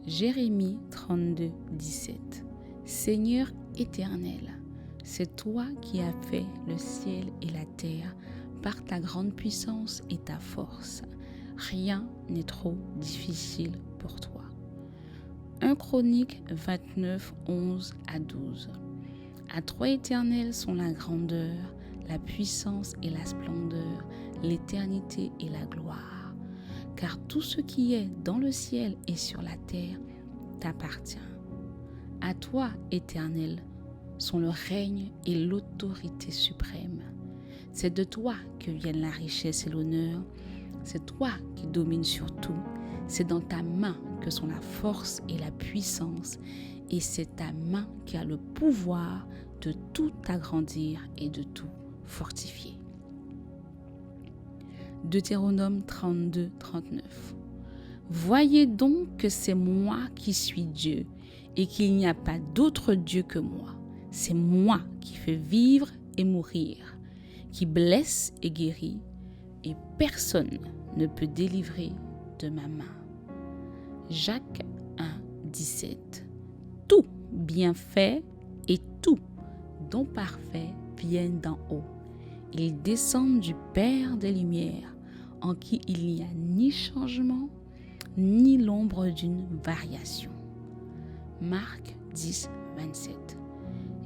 Jérémie 32, 17. Seigneur éternel, c'est toi qui as fait le ciel et la terre par ta grande puissance et ta force. Rien n'est trop difficile pour toi. 1 Chroniques 29, 11 à 12. À toi, Éternel, sont la grandeur, la puissance et la splendeur, l'éternité et la gloire. Car tout ce qui est dans le ciel et sur la terre t'appartient. À toi, Éternel, sont le règne et l'autorité suprême. C'est de toi que viennent la richesse et l'honneur. C'est toi qui domines sur tout. C'est dans ta main que sont la force et la puissance. Et c'est ta main qui a le pouvoir de tout agrandir et de tout fortifier. Deutéronome 32, 39. Voyez donc que c'est moi qui suis Dieu et qu'il n'y a pas d'autre Dieu que moi. C'est moi qui fais vivre et mourir, qui blesse et guérit, et personne ne peut délivrer de ma main. Jacques 1, 17. Tout bienfait et tout don parfait viennent d'en haut. Ils descendent du Père des Lumières, en qui il n'y a ni changement, ni l'ombre d'une variation. Marc 10, 27.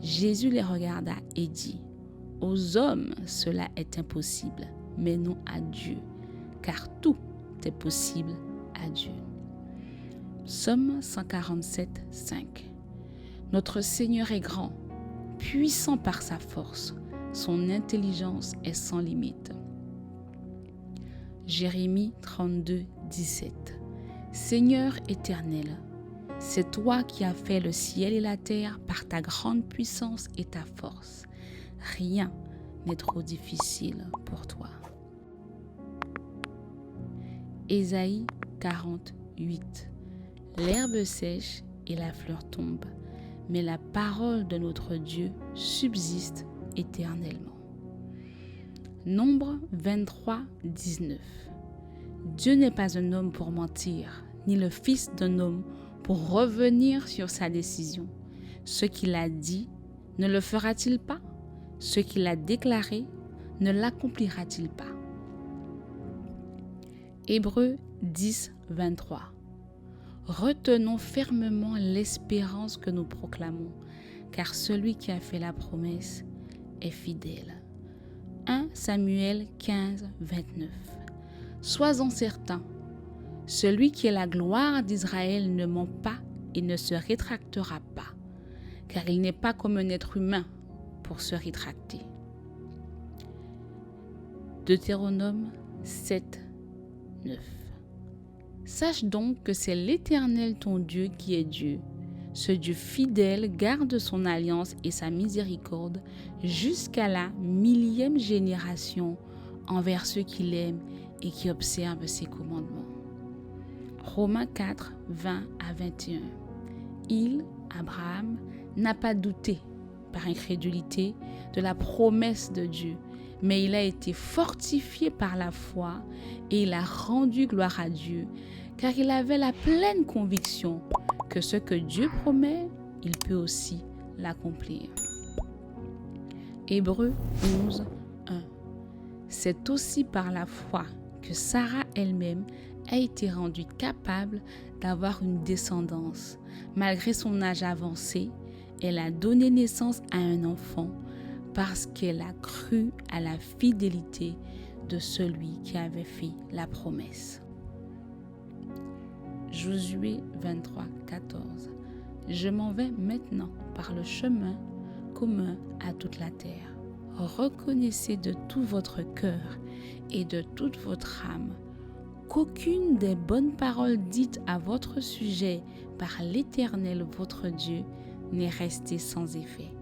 Jésus les regarda et dit, « Aux hommes, cela est impossible, mais non à Dieu, car tout est possible à Dieu. » Psaume 147, 5. Notre Seigneur est grand, puissant par sa force. Son intelligence est sans limite. Jérémie 32, 17. Seigneur éternel, c'est toi qui as fait le ciel et la terre par ta grande puissance et ta force. Rien n'est trop difficile pour toi. Ésaïe 48. L'herbe sèche et la fleur tombe, mais la parole de notre Dieu subsiste éternellement. Nombre 23, 19. Dieu n'est pas un homme pour mentir, ni le fils d'un homme pour revenir sur sa décision. Ce qu'il a dit, ne le fera-t-il pas? Ce qu'il a déclaré, ne l'accomplira-t-il pas? Hébreux 10, 23. Retenons fermement l'espérance que nous proclamons, car celui qui a fait la promesse est fidèle. 1 Samuel 15, 29. Sois-en certain, celui qui est la gloire d'Israël ne ment pas et ne se rétractera pas, car il n'est pas comme un être humain pour se rétracter. Deutéronome 7, 9. Sache donc que c'est l'Éternel ton Dieu qui est Dieu. Ce Dieu fidèle garde son alliance et sa miséricorde jusqu'à la 1000e génération envers ceux qui l'aiment et qui observent ses commandements. Romains 4, 20 à 21. Il, Abraham, n'a pas douté par incrédulité de la promesse de Dieu, mais il a été fortifié par la foi et il a rendu gloire à Dieu, car il avait la pleine conviction que ce que Dieu promet, il peut aussi l'accomplir. Hébreux 11, 1. C'est aussi par la foi que Sarah elle-même a été rendue capable d'avoir une descendance. Malgré son âge avancé, elle a donné naissance à un enfant parce qu'elle a cru à la fidélité de celui qui avait fait la promesse. Josué 23, 14. Je m'en vais maintenant par le chemin commun à toute la terre. Reconnaissez de tout votre cœur et de toute votre âme qu'aucune des bonnes paroles dites à votre sujet par l'Éternel votre Dieu n'est restée sans effet.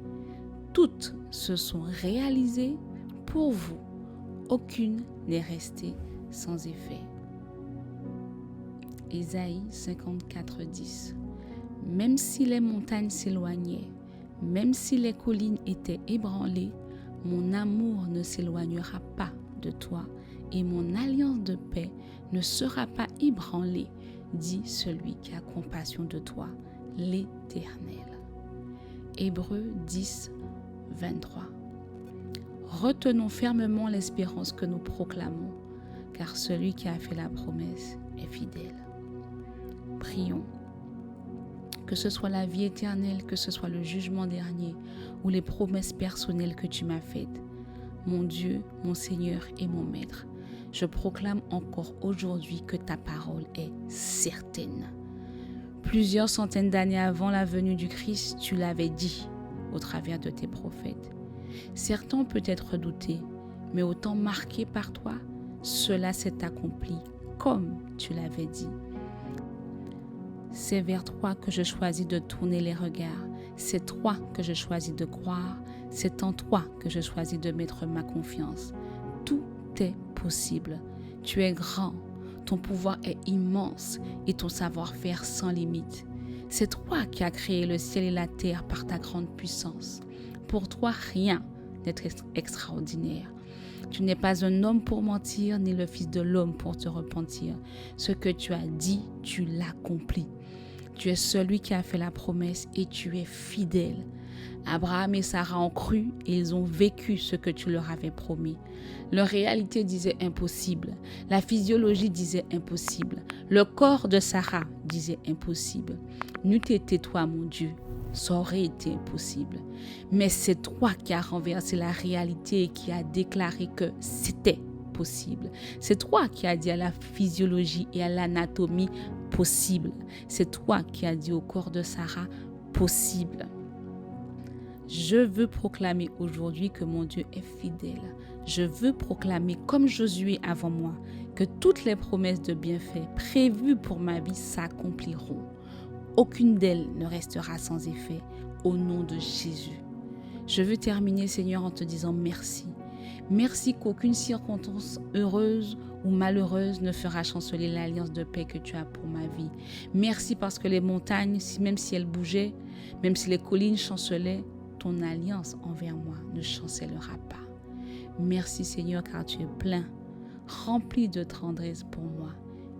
Toutes se sont réalisées pour vous. Aucune n'est restée sans effet. Ésaïe 54, 10. Même si les montagnes s'éloignaient, même si les collines étaient ébranlées, mon amour ne s'éloignera pas de toi et mon alliance de paix ne sera pas ébranlée, dit celui qui a compassion de toi, l'Éternel. Hébreux 10, 23. Retenons fermement l'espérance que nous proclamons, car celui qui a fait la promesse est fidèle. Prions. Que ce soit la vie éternelle, que ce soit le jugement dernier ou les promesses personnelles que tu m'as faites, mon Dieu, mon Seigneur et mon Maître, je proclame encore aujourd'hui que ta parole est certaine. Plusieurs centaines d'années avant la venue du Christ, tu l'avais dit au travers de tes prophètes. Certains ont peut-être douté, mais au temps marqué par toi, cela s'est accompli comme tu l'avais dit. C'est vers toi que je choisis de tourner les regards. C'est toi que je choisis de croire. C'est en toi que je choisis de mettre ma confiance. Tout est possible. Tu es grand. Ton pouvoir est immense et ton savoir-faire sans limite. C'est toi qui as créé le ciel et la terre par ta grande puissance. Pour toi, rien n'est extraordinaire. Tu n'es pas un homme pour mentir, ni le fils de l'homme pour te repentir. Ce que tu as dit, tu l'accomplis. Tu es celui qui a fait la promesse et tu es fidèle. Abraham et Sarah ont cru et ils ont vécu ce que tu leur avais promis. Leur réalité disait impossible. La physiologie disait impossible. Le corps de Sarah disait impossible. N'eût été toi, mon Dieu, ça aurait été impossible. Mais c'est toi qui as renversé la réalité et qui as déclaré que c'était possible. C'est toi qui as dit à la physiologie et à l'anatomie possible. C'est toi qui as dit au corps de Sarah possible. Je veux proclamer aujourd'hui que mon Dieu est fidèle. Je veux proclamer comme Josué avant moi que toutes les promesses de bienfaits prévues pour ma vie s'accompliront. Aucune d'elles ne restera sans effet au nom de Jésus. Je veux terminer, Seigneur, en te disant merci. Merci qu'aucune circonstance heureuse ou malheureuse ne fera chanceler l'alliance de paix que tu as pour ma vie. Merci parce que les montagnes, même si elles bougeaient, même si les collines chancelaient, ton alliance envers moi ne chancellera pas. Merci Seigneur car tu es plein, rempli de tendresse pour moi.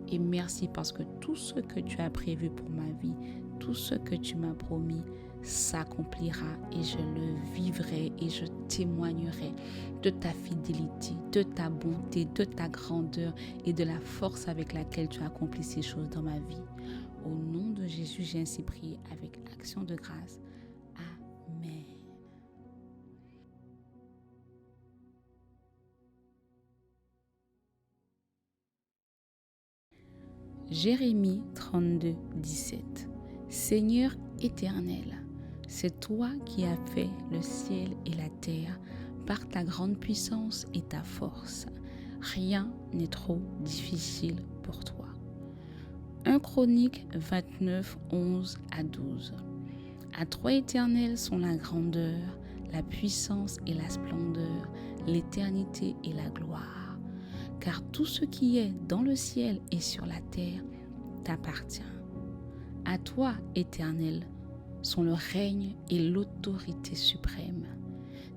Et merci parce que tout ce que tu as prévu pour ma vie, tout ce que tu m'as promis s'accomplira et je le vivrai et je témoignerai de ta fidélité, de ta bonté, de ta grandeur et de la force avec laquelle tu as accompli ces choses dans ma vie. Au nom de Jésus, j'ai ainsi prié avec action de grâce. Amen. Jérémie 32, 17. Seigneur éternel, c'est toi qui as fait le ciel et la terre par ta grande puissance et ta force. Rien n'est trop difficile pour toi. 1 Chronique 29, 11 à 12. À toi éternel sont la grandeur, la puissance et la splendeur, l'éternité et la gloire. Car tout ce qui est dans le ciel et sur la terre t'appartient. À toi, Éternel, sont le règne et l'autorité suprême.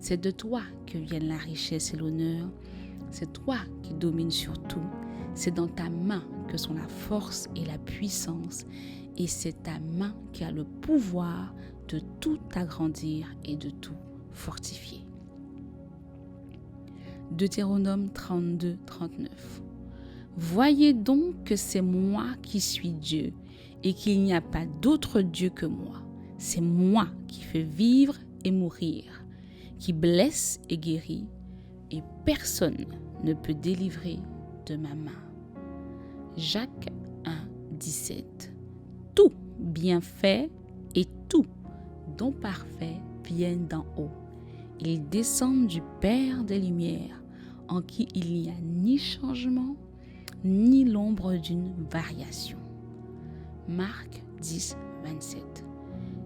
C'est de toi que viennent la richesse et l'honneur. C'est toi qui domines sur tout. C'est dans ta main que sont la force et la puissance. Et c'est ta main qui a le pouvoir de tout agrandir et de tout fortifier. Deutéronome 32, 39. Voyez donc que c'est moi qui suis Dieu et qu'il n'y a pas d'autre Dieu que moi. C'est moi qui fais vivre et mourir, qui blesse et guérit, et personne ne peut délivrer de ma main. Jacques 1, 17. Tout bienfait et tout don parfait viennent d'en haut. Ils descendent du Père des Lumières, en qui il n'y a ni changement, ni l'ombre d'une variation. Marc 10, 27.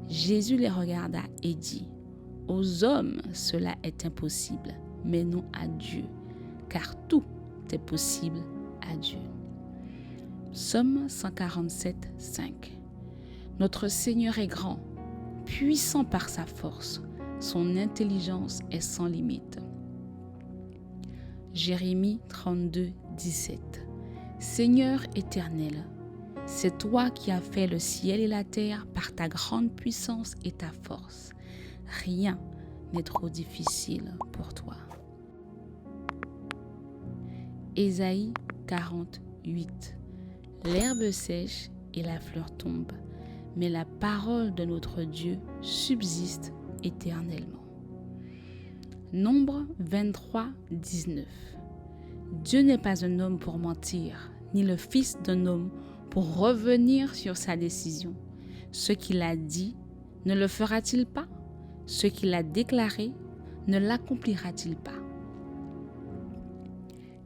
Jésus les regarda et dit, « Aux hommes, cela est impossible, mais non à Dieu, car tout est possible à Dieu. » Psaume 147, 5. Notre Seigneur est grand, puissant par sa force. Son intelligence est sans limite. Jérémie 32, 17. Seigneur éternel, C'est toi qui as fait le ciel et la terre par ta grande puissance et ta force. Rien n'est trop difficile pour toi. Ésaïe 48. L'herbe sèche et la fleur tombe, mais la parole de notre Dieu subsiste éternellement. Nombre 23, 19. Dieu n'est pas un homme pour mentir, ni le fils d'un homme pour revenir sur sa décision. Ce qu'il a dit, ne le fera-t-il pas? Ce qu'il a déclaré, ne l'accomplira-t-il pas?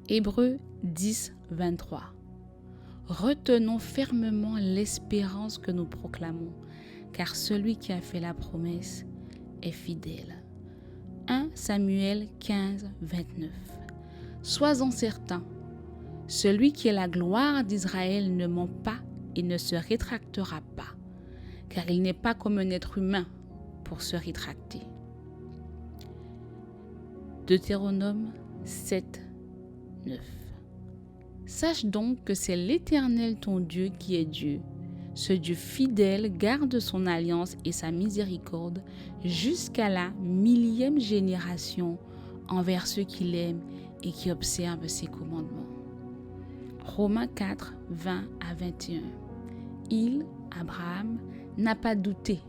Hébreux 10, 23. Retenons fermement l'espérance que nous proclamons, car celui qui a fait la promesse est fidèle. 1 Samuel 15, 29. Sois-en certain, celui qui est la gloire d'Israël ne ment pas et ne se rétractera pas, car il n'est pas comme un être humain pour se rétracter. Deutéronome 7, 9. Sache donc que c'est l'Éternel ton Dieu qui est Dieu. Ce Dieu fidèle garde son alliance et sa miséricorde jusqu'à la 1000e génération envers ceux qui l'aiment et qui observent ses commandements. Romains 4, 20 à 21. Il, Abraham, n'a pas douté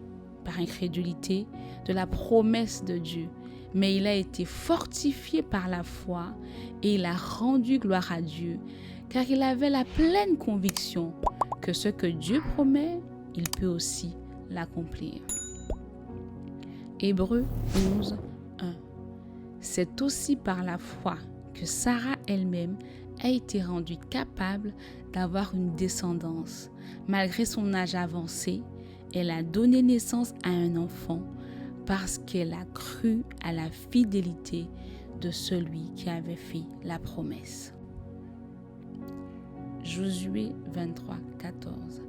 par incrédulité de la promesse de Dieu, mais il a été fortifié par la foi et il a rendu gloire à Dieu, car il avait la pleine conviction que ce que Dieu promet, il peut aussi l'accomplir. Hébreux 11, 1. C'est aussi par la foi que Sarah elle-même a été rendue capable d'avoir une descendance. Malgré son âge avancé, elle a donné naissance à un enfant parce qu'elle a cru à la fidélité de celui qui avait fait la promesse. Josué 23, 14.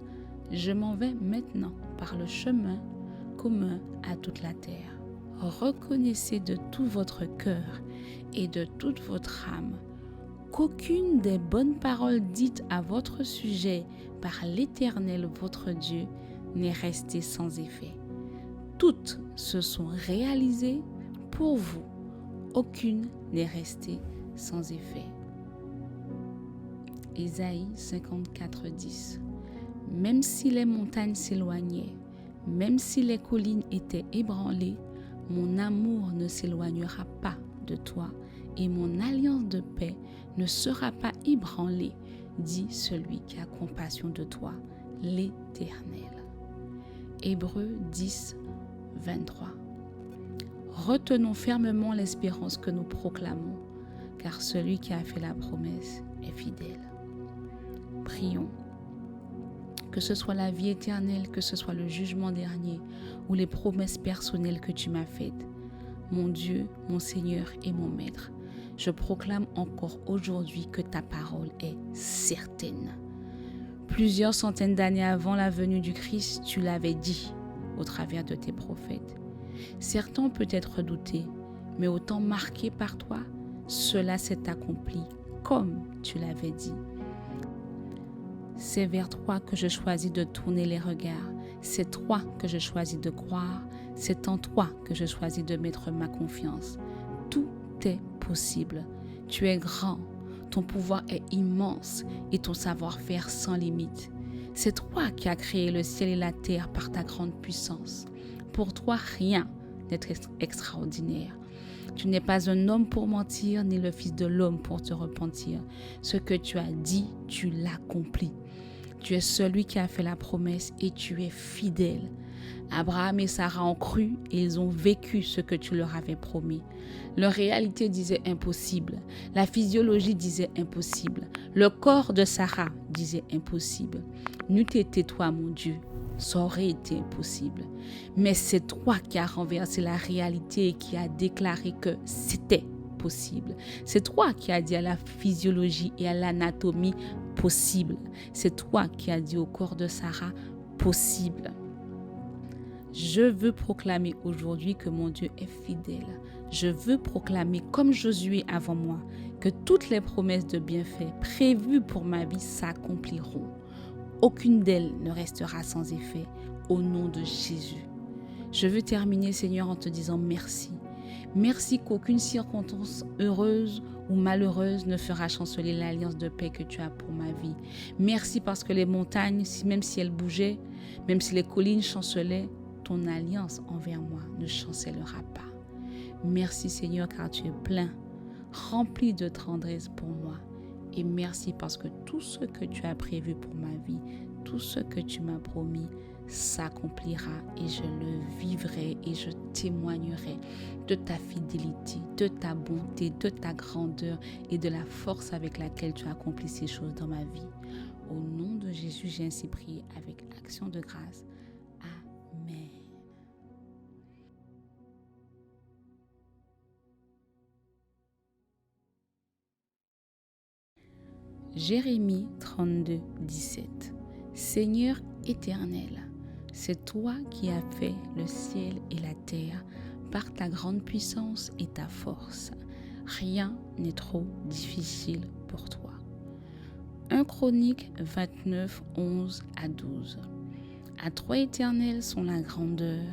Je m'en vais maintenant par le chemin commun à toute la terre. Reconnaissez de tout votre cœur et de toute votre âme qu'aucune des bonnes paroles dites à votre sujet par l'Éternel votre Dieu n'est restée sans effet. Toutes se sont réalisées pour vous. Aucune n'est restée sans effet. Ésaïe 54, 10. Même si les montagnes s'éloignaient, même si les collines étaient ébranlées, mon amour ne s'éloignera pas de toi et mon alliance de paix ne sera pas ébranlée, dit celui qui a compassion de toi, l'Éternel. Hébreux 10, 23. Retenons fermement l'espérance que nous proclamons, car celui qui a fait la promesse est fidèle. Prions. Que ce soit la vie éternelle, que ce soit le jugement dernier ou les promesses personnelles que tu m'as faites. Mon Dieu, mon Seigneur et mon Maître, je proclame encore aujourd'hui que ta parole est certaine. Plusieurs centaines d'années avant la venue du Christ, tu l'avais dit au travers de tes prophètes. Certains ont peut-être douté, mais au temps marqué par toi, cela s'est accompli comme tu l'avais dit. C'est vers toi que je choisis de tourner les regards. C'est toi que je choisis de croire. C'est en toi que je choisis de mettre ma confiance. Tout est possible. Tu es grand. Ton pouvoir est immense et ton savoir-faire sans limite. C'est toi qui as créé le ciel et la terre par ta grande puissance. Pour toi, rien n'est extraordinaire. Tu n'es pas un homme pour mentir, ni le fils de l'homme pour te repentir. Ce que tu as dit, tu l'accomplis. Tu es celui qui a fait la promesse et tu es fidèle. Abraham et Sarah ont cru et ils ont vécu ce que tu leur avais promis. Leur réalité disait impossible. La physiologie disait impossible. Le corps de Sarah disait impossible. N'eût été toi, mon Dieu, ça aurait été impossible. Mais c'est toi qui as renversé la réalité et qui as déclaré que c'était possible. C'est toi qui as dit à la physiologie et à l'anatomie possible. C'est toi qui as dit au corps de Sarah possible. Je veux proclamer aujourd'hui que mon Dieu est fidèle. Je veux proclamer comme Josué avant moi que toutes les promesses de bienfaits prévues pour ma vie s'accompliront. aucune d'elles ne restera sans effet au nom de Jésus. Je veux terminer, Seigneur, en te disant merci. Merci qu'aucune circonstance heureuse ou malheureuse ne fera chanceler l'alliance de paix que tu as pour ma vie. Merci parce que les montagnes, même si elles bougeaient, même si les collines chancelaient, ton alliance envers moi ne chancellera pas. Merci Seigneur car tu es plein, rempli de tendresse pour moi. Et merci parce que tout ce que tu as prévu pour ma vie, tout ce que tu m'as promis, s'accomplira et je le vivrai et je témoignerai de ta fidélité, de ta bonté, de ta grandeur et de la force avec laquelle tu as accompli ces choses dans ma vie. Au nom de Jésus, j'ai ainsi prié avec action de grâce. Amen. Jérémie 32, 17. Seigneur éternel, c'est toi qui as fait le ciel et la terre par ta grande puissance et ta force. Rien n'est trop difficile pour toi. 1 Chronique 29, 11 à 12. À toi éternel sont la grandeur,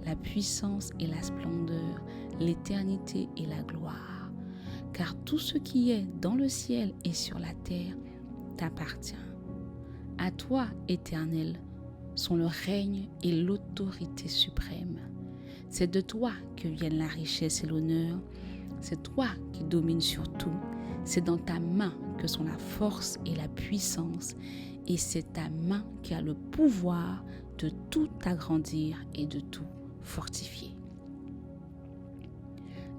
la puissance et la splendeur, l'éternité et la gloire. Car tout ce qui est dans le ciel et sur la terre t'appartient. À toi, Éternel, sont le règne et l'autorité suprême. C'est de toi que viennent la richesse et l'honneur. C'est toi qui domines sur tout. C'est dans ta main que sont la force et la puissance. Et c'est ta main qui a le pouvoir de tout agrandir et de tout fortifier.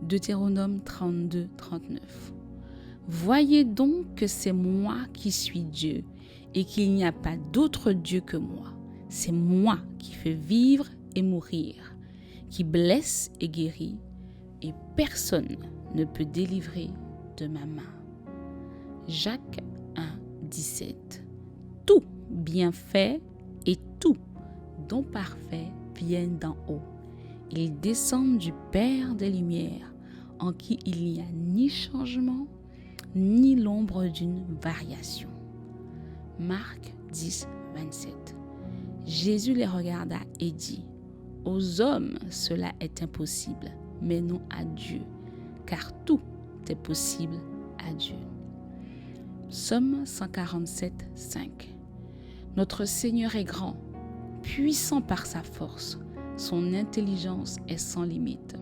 Deutéronome 32, 39. Voyez donc que c'est moi qui suis Dieu et qu'il n'y a pas d'autre Dieu que moi. C'est moi qui fais vivre et mourir, qui blesse et guérit, et personne ne peut délivrer de ma main. Jacques 1, 17. Tout bienfait et tout don parfait viennent d'en haut. Ils descendent du Père des Lumières, en qui il n'y a ni changement, ni l'ombre d'une variation. Marc 10, 27. Jésus les regarda et dit, « Aux hommes cela est impossible, mais non à Dieu, car tout est possible à Dieu. » Psaume 147, 5. Notre Seigneur est grand, puissant par sa force, son intelligence est sans limite.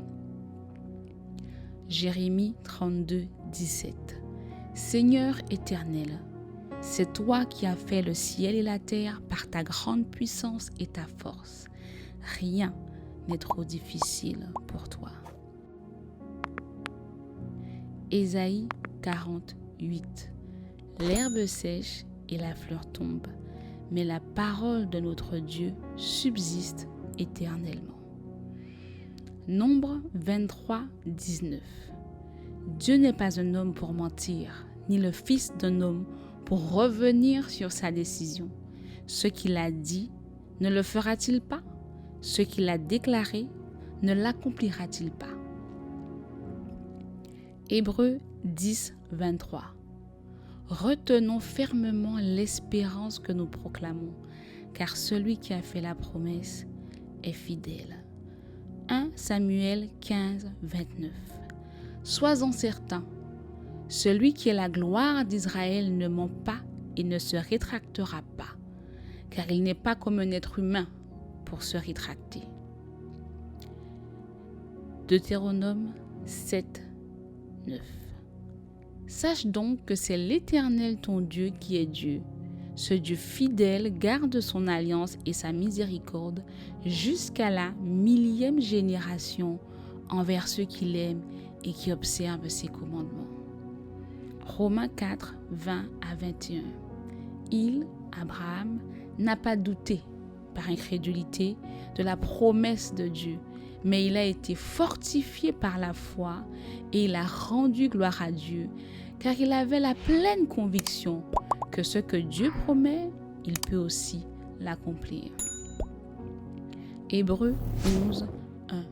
Jérémie 32, 17. Seigneur éternel, c'est toi qui as fait le ciel et la terre par ta grande puissance et ta force. Rien n'est trop difficile pour toi. Ésaïe 48. L'herbe sèche et la fleur tombe, mais la parole de notre Dieu subsiste éternellement. Nombre 23, 19. Dieu n'est pas un homme pour mentir, ni le fils d'un homme pour revenir sur sa décision. Ce qu'il a dit, ne le fera-t-il pas? Ce qu'il a déclaré, ne l'accomplira-t-il pas? Hébreux 10, 23. Retenons fermement l'espérance que nous proclamons, car celui qui a fait la promesse est fidèle. 1 Samuel 15, 29. Sois-en certain, celui qui est la gloire d'Israël ne ment pas et ne se rétractera pas, car il n'est pas comme un être humain pour se rétracter. Deutéronome 7, 9. Sache donc que c'est l'Éternel ton Dieu qui est Dieu. Ce Dieu fidèle garde son alliance et sa miséricorde jusqu'à la 1000e génération envers ceux qui l'aiment et qui observent ses commandements. Romains 4, 20 à 21. Il, Abraham, n'a pas douté par incrédulité de la promesse de Dieu, mais il a été fortifié par la foi et il a rendu gloire à Dieu, car il avait la pleine conviction que ce que Dieu promet, il peut aussi l'accomplir. Hébreux 11, 1.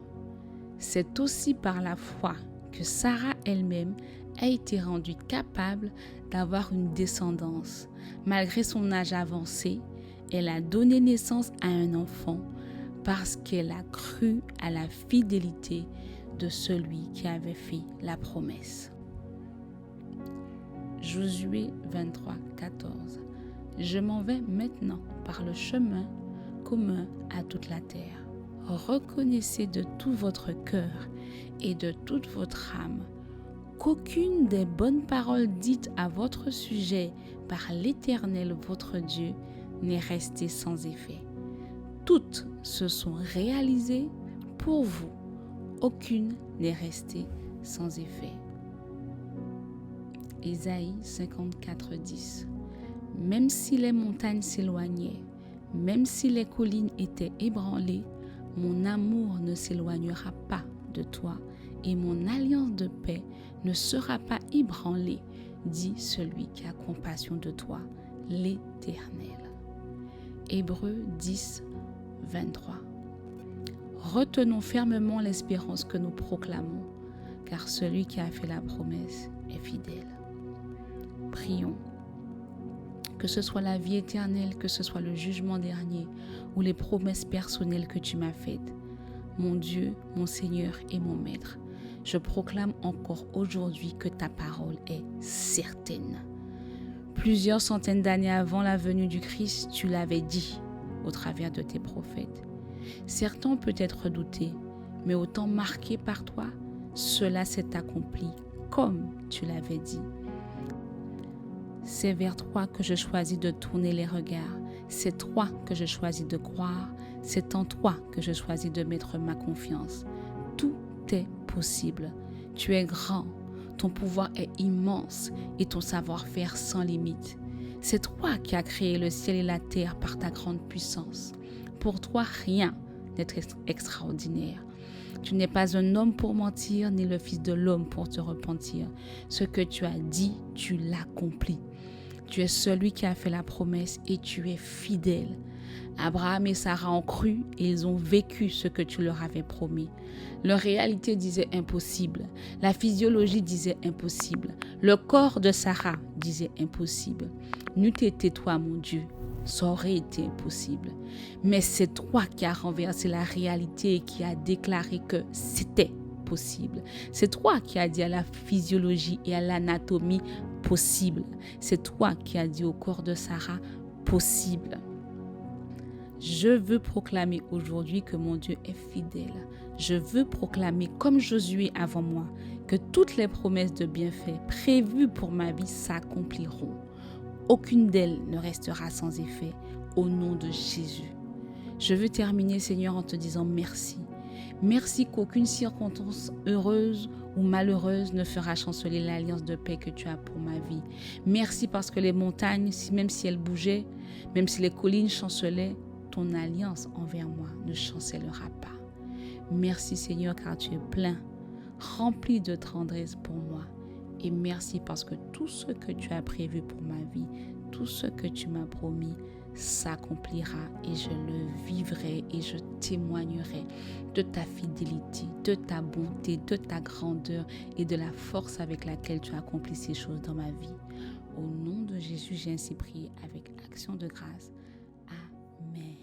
C'est aussi par la foi que Sarah elle-même a été rendue capable d'avoir une descendance, malgré son âge avancé, Elle a donné naissance à un enfant parce qu'elle a cru à la fidélité de celui qui avait fait la promesse. Josué 23, 14. Je m'en vais maintenant par le chemin commun à toute la terre. Reconnaissez de tout votre cœur et de toute votre âme qu'aucune des bonnes paroles dites à votre sujet par l'Éternel votre Dieu n'est restée sans effet. Toutes se sont réalisées pour vous. Aucune n'est restée sans effet. Ésaïe 54, 10. Même si les montagnes s'éloignaient, même si les collines étaient ébranlées, mon amour ne s'éloignera pas de toi et mon alliance de paix ne sera pas ébranlée, dit celui qui a compassion de toi, l'Éternel. Hébreux 10, 23. Retenons fermement l'espérance que nous proclamons, car celui qui a fait la promesse est fidèle. Prions. Que ce soit la vie éternelle, que ce soit le jugement dernier ou les promesses personnelles que tu m'as faites. Mon Dieu, mon Seigneur et mon Maître, je proclame encore aujourd'hui que ta parole est certaine. Plusieurs centaines d'années avant la venue du Christ, tu l'avais dit au travers de tes prophètes. Certains ont peut-être douté, mais au temps marqué par toi, cela s'est accompli comme tu l'avais dit. C'est vers toi que je choisis de tourner les regards. C'est toi que je choisis de croire. C'est en toi que je choisis de mettre ma confiance. Tout est possible. Tu es grand. Ton pouvoir est immense et ton savoir-faire sans limite. C'est toi qui as créé le ciel et la terre par ta grande puissance. Pour toi, rien n'est extraordinaire. Tu n'es pas un homme pour mentir, ni le fils de l'homme pour te repentir. Ce que tu as dit, tu l'accomplis. Tu es celui qui a fait la promesse et tu es fidèle. Abraham et Sarah ont cru et ils ont vécu ce que tu leur avais promis. Leur réalité disait impossible. La physiologie disait impossible. Le corps de Sarah disait impossible. N'eût été toi, mon Dieu, ça aurait été impossible. Mais c'est toi qui as renversé la réalité et qui as déclaré que c'était possible. C'est toi qui as dit à la physiologie et à l'anatomie possible. C'est toi qui as dit au corps de Sarah possible. Je veux proclamer aujourd'hui que mon Dieu est fidèle. Je veux proclamer comme Josué avant moi que toutes les promesses de bienfaits prévues pour ma vie s'accompliront. Aucune d'elles ne restera sans effet au nom de Jésus. Je veux terminer, Seigneur, en te disant merci. Merci qu'aucune circonstance heureuse ou malheureuse ne fera chanceler l'alliance de paix que tu as pour ma vie. Merci parce que les montagnes, même si elles bougeaient, même si les collines chancelaient, ton alliance envers moi ne chancellera pas. Merci Seigneur car tu es plein, rempli de tendresse pour moi. Et merci parce que tout ce que tu as prévu pour ma vie, tout ce que tu m'as promis, s'accomplira et je le vivrai et je témoignerai de ta fidélité, de ta bonté, de ta grandeur et de la force avec laquelle tu as accompli ces choses dans ma vie. Au nom de Jésus, j'ai ainsi prié avec action de grâce. Amen.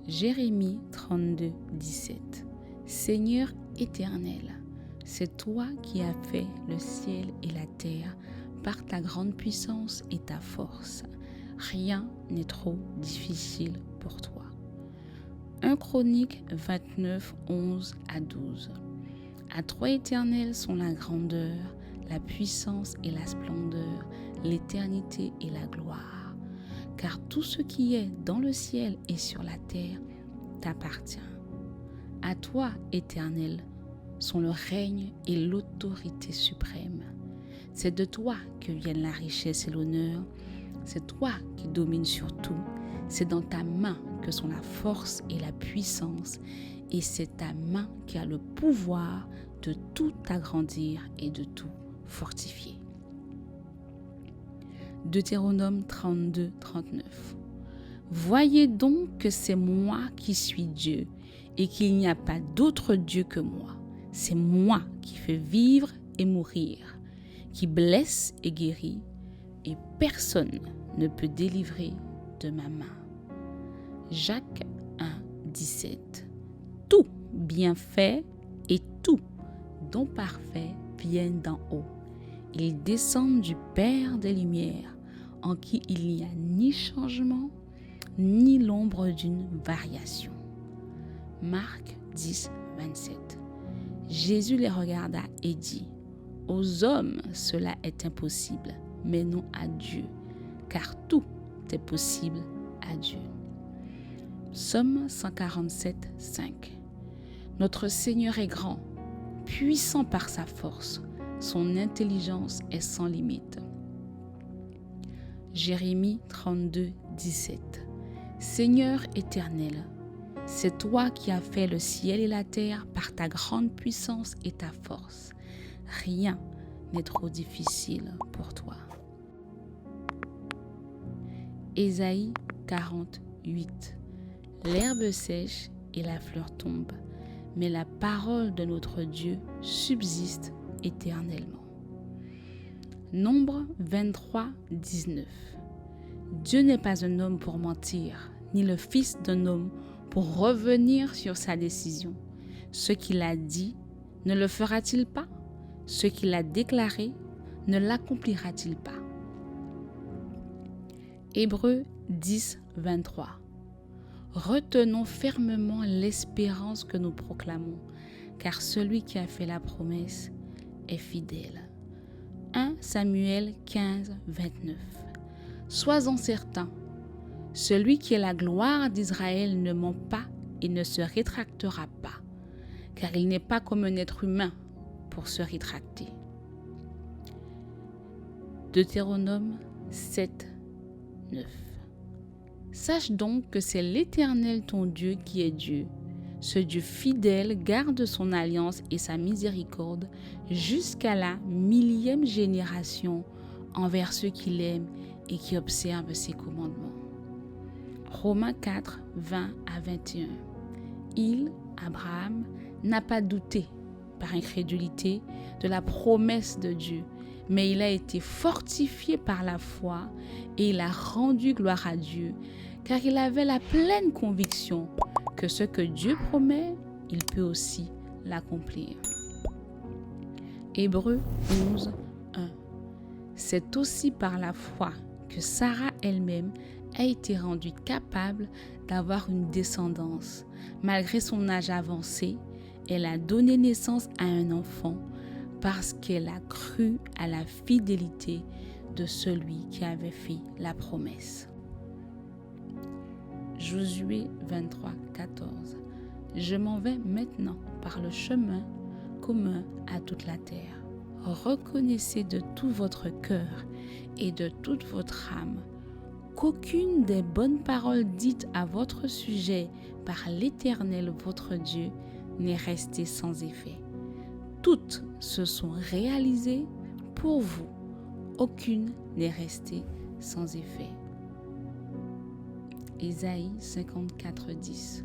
Jérémie 32, 17. Seigneur éternel, c'est toi qui as fait le ciel et la terre par ta grande puissance et ta force. Rien n'est trop difficile pour toi. 1 Chronique 29, 11 à 12. À toi éternel sont la grandeur, la puissance et la splendeur, l'éternité et la gloire. Car tout ce qui est dans le ciel et sur la terre t'appartient. À toi, Éternel, sont le règne et l'autorité suprême. C'est de toi que viennent la richesse et l'honneur. C'est toi qui domines sur tout. C'est dans ta main que sont la force et la puissance. Et c'est ta main qui a le pouvoir de tout agrandir et de tout fortifier. Deutéronome 32, 39. Voyez donc que c'est moi qui suis Dieu et qu'il n'y a pas d'autre Dieu que moi. C'est moi qui fais vivre et mourir, qui blesse et guérit, et personne ne peut délivrer de ma main. Jacques 1, 17. Tout bienfait et tout don parfait viennent d'en haut. Ils descendent du Père des Lumières, en qui il n'y a ni changement, ni l'ombre d'une variation. Marc 10, 27. Jésus les regarda et dit, « Aux hommes cela est impossible, mais non à Dieu, car tout est possible à Dieu. » Psaume 147, 5. Notre Seigneur est grand, puissant par sa force, son intelligence est sans limite. Jérémie 32, 17. Seigneur éternel, c'est toi qui as fait le ciel et la terre par ta grande puissance et ta force. Rien n'est trop difficile pour toi. Ésaïe 48. L'herbe sèche et la fleur tombe, mais la parole de notre Dieu subsiste éternellement. Nombre 23, 19. Dieu n'est pas un homme pour mentir, ni le fils d'un homme pour revenir sur sa décision. Ce qu'il a dit, ne le fera-t-il pas? Ce qu'il a déclaré, ne l'accomplira-t-il pas? Hébreux 10, 23. Retenons fermement l'espérance que nous proclamons, car celui qui a fait la promesse est fidèle. 1 Samuel 15, 29. Sois-en certain, celui qui est la gloire d'Israël ne ment pas et ne se rétractera pas, car il n'est pas comme un être humain pour se rétracter. Deutéronome 7, 9. Sache donc que c'est l'Éternel ton Dieu qui est Dieu. Ce Dieu fidèle garde son alliance et sa miséricorde jusqu'à la 1000e génération envers ceux qui l'aiment et qui observent ses commandements. Romains 4, 20 à 21. Il, Abraham, n'a pas douté par incrédulité de la promesse de Dieu, mais il a été fortifié par la foi et il a rendu gloire à Dieu, car il avait la pleine conviction que ce que Dieu promet, il peut aussi l'accomplir. Hébreux 11, 1. C'est aussi par la foi que Sarah elle-même a été rendue capable d'avoir une descendance. Malgré son âge avancé, elle a donné naissance à un enfant parce qu'elle a cru à la fidélité de celui qui avait fait la promesse. Josué 23, 14. Je m'en vais maintenant par le chemin commun à toute la terre. Reconnaissez de tout votre cœur et de toute votre âme qu'aucune des bonnes paroles dites à votre sujet par l'Éternel votre Dieu n'est restée sans effet. Toutes se sont réalisées pour vous. Aucune n'est restée sans effet. Ésaïe 54, 10.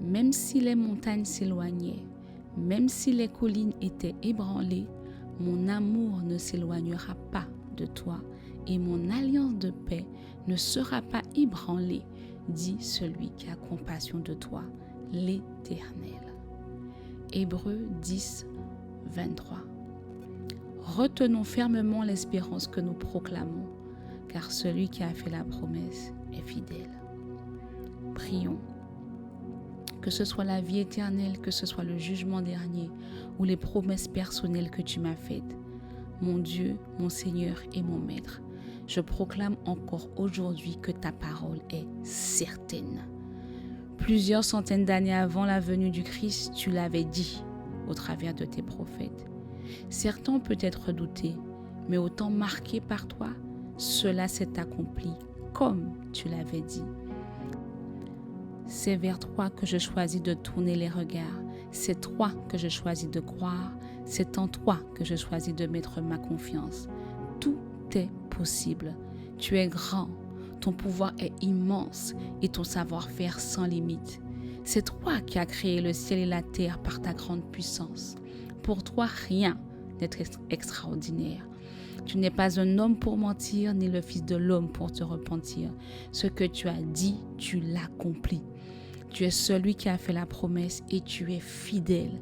Même si les montagnes s'éloignaient, même si les collines étaient ébranlées, mon amour ne s'éloignera pas de toi et mon alliance de paix ne sera pas ébranlée, dit celui qui a compassion de toi, l'Éternel. Hébreux 10, 23. Retenons fermement l'espérance que nous proclamons, car celui qui a fait la promesse est fidèle. Prions. Que ce soit la vie éternelle, que ce soit le jugement dernier ou les promesses personnelles que tu m'as faites, mon Dieu, mon Seigneur et mon Maître, je proclame encore aujourd'hui que ta parole est certaine. Plusieurs centaines d'années avant la venue du Christ, tu l'avais dit au travers de tes prophètes. Certains ont peut-être douté, mais au temps marqué par toi, cela s'est accompli comme tu l'avais dit. C'est vers toi que je choisis de tourner les regards. C'est toi que je choisis de croire. C'est en toi que je choisis de mettre ma confiance. Tout est possible. Tu es grand. Ton pouvoir est immense et ton savoir-faire sans limite. C'est toi qui as créé le ciel et la terre par ta grande puissance. Pour toi, rien n'est extraordinaire. Tu n'es pas un homme pour mentir, ni le fils de l'homme pour te repentir. Ce que tu as dit, tu l'accomplis. Tu es celui qui a fait la promesse et tu es fidèle.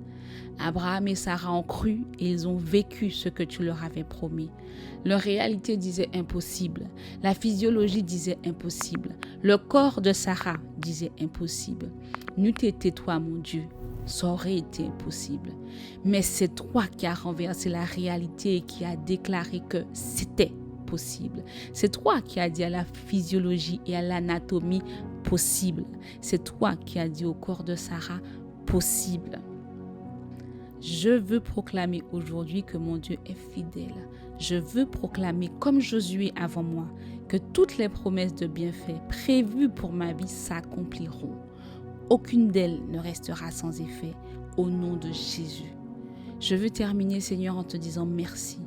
Abraham et Sarah ont cru et ils ont vécu ce que tu leur avais promis. Leur réalité disait impossible. La physiologie disait impossible. Le corps de Sarah disait impossible. N'eût été toi, mon Dieu, ça aurait été impossible. Mais c'est toi qui as renversé la réalité et qui as déclaré que c'était possible. C'est toi qui as dit à la physiologie et à l'anatomie possible. C'est toi qui as dit au corps de Sarah possible. Je veux proclamer aujourd'hui que mon Dieu est fidèle. Je veux proclamer comme Josué avant moi que toutes les promesses de bienfaits prévues pour ma vie s'accompliront. Aucune d'elles ne restera sans effet au nom de Jésus. Je veux terminer, Seigneur, en te disant merci.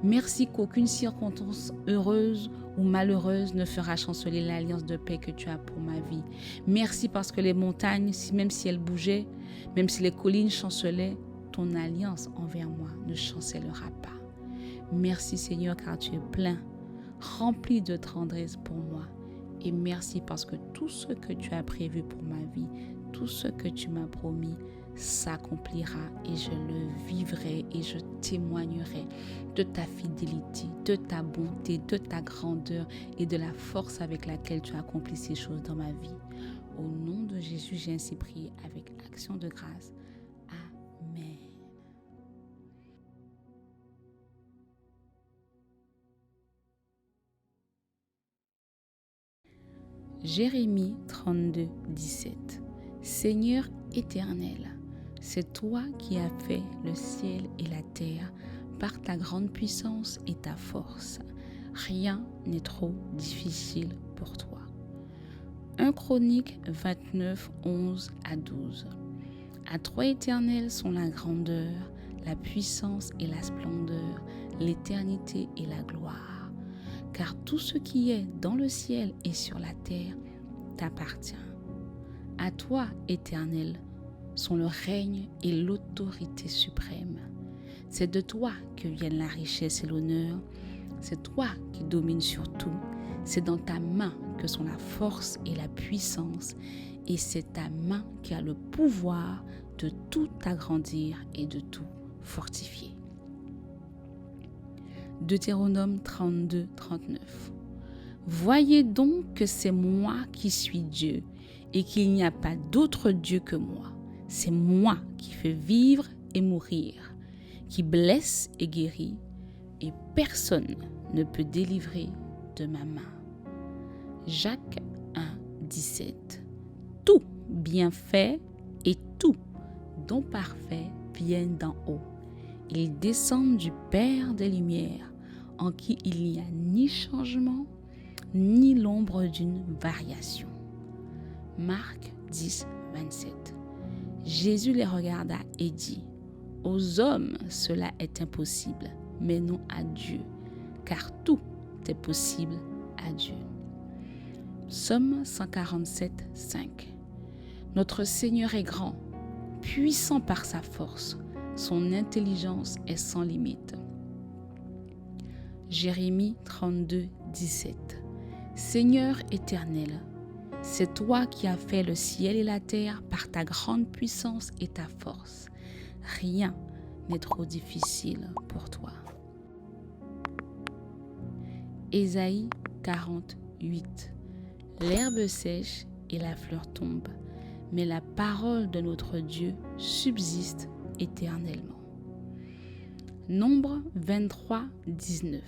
Merci qu'aucune circonstance heureuse ou malheureuse ne fera chanceler l'alliance de paix que tu as pour ma vie. Merci parce que les montagnes, même si elles bougeaient, même si les collines chancelaient, ton alliance envers moi ne chancellera pas. Merci Seigneur car tu es plein, rempli de tendresse pour moi. Et merci parce que tout ce que tu as prévu pour ma vie, tout ce que tu m'as promis s'accomplira et je le vivrai et je témoignerai de ta fidélité, de ta bonté, de ta grandeur et de la force avec laquelle tu as accompli ces choses dans ma vie. Au nom de Jésus, j'ai ainsi prié avec action de grâce. Amen. Jérémie 32, 17. Seigneur éternel, c'est toi qui as fait le ciel et la terre par ta grande puissance et ta force. Rien n'est trop difficile pour toi. 1 Chronique 29, 11 à 12. À toi éternel sont la grandeur, la puissance et la splendeur, l'éternité et la gloire. Car tout ce qui est dans le ciel et sur la terre t'appartient. À toi, Éternel, sont le règne et l'autorité suprême. C'est de toi que viennent la richesse et l'honneur. C'est toi qui domines sur tout. C'est dans ta main que sont la force et la puissance. Et c'est ta main qui a le pouvoir de tout agrandir et de tout fortifier. Deutéronome 32, 39. Voyez donc que c'est moi qui suis Dieu et qu'il n'y a pas d'autre Dieu que moi. C'est moi qui fais vivre et mourir, qui blesse et guérit, et personne ne peut délivrer de ma main. Jacques 1, 17. Tout bienfait et tout don parfait viennent d'en haut. Ils descendent du Père des Lumières, en qui il n'y a ni changement, ni l'ombre d'une variation. Marc 10, 27. Jésus les regarda et dit, « Aux hommes, cela est impossible, mais non à Dieu, car tout est possible à Dieu. » Psaume 147, 5. Notre Seigneur est grand, puissant par sa force. Son intelligence est sans limite. Jérémie 32, 17. Seigneur éternel, c'est toi qui as fait le ciel et la terre par ta grande puissance et ta force. Rien n'est trop difficile pour toi. Ésaïe 48. L'herbe sèche et la fleur tombe, mais la parole de notre Dieu subsiste éternellement. Nombre 23, 19.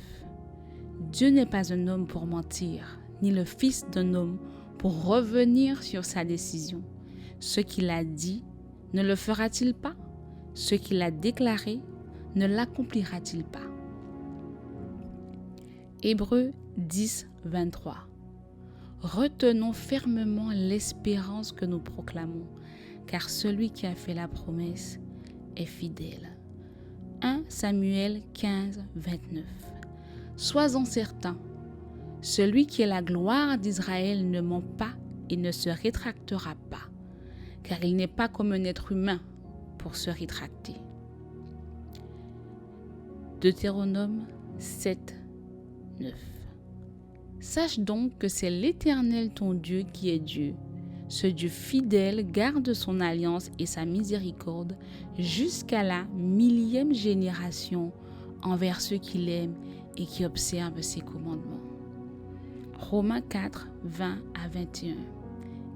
Dieu n'est pas un homme pour mentir, ni le fils d'un homme pour revenir sur sa décision. Ce qu'il a dit, ne le fera-t-il pas? Ce qu'il a déclaré, ne l'accomplira-t-il pas? Hébreux 10, 23. Retenons fermement l'espérance que nous proclamons, car celui qui a fait la promesse est fidèle. 1 Samuel 15, 29. Sois-en certain, celui qui est la gloire d'Israël ne ment pas et ne se rétractera pas, car il n'est pas comme un être humain pour se rétracter. Deutéronome 7, 9. Sache donc que c'est l'Éternel ton Dieu qui est Dieu. Ce Dieu fidèle garde son alliance et sa miséricorde jusqu'à la 1000e génération envers ceux qui l'aiment et qui observent ses commandements. Romains 4, 20 à 21.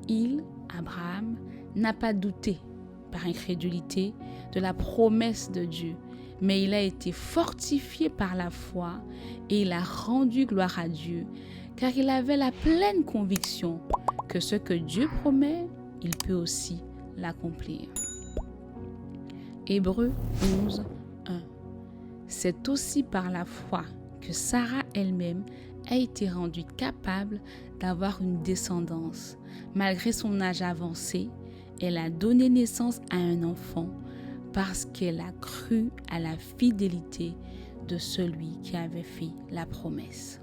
Il, Abraham, n'a pas douté par incrédulité de la promesse de Dieu, mais il a été fortifié par la foi et il a rendu gloire à Dieu, car il avait la pleine conviction que ce que Dieu promet, il peut aussi l'accomplir. Hébreux 11, 1. C'est aussi par la foi que Sarah elle-même a été rendue capable d'avoir une descendance. Malgré son âge avancé, elle a donné naissance à un enfant parce qu'elle a cru à la fidélité de celui qui avait fait la promesse.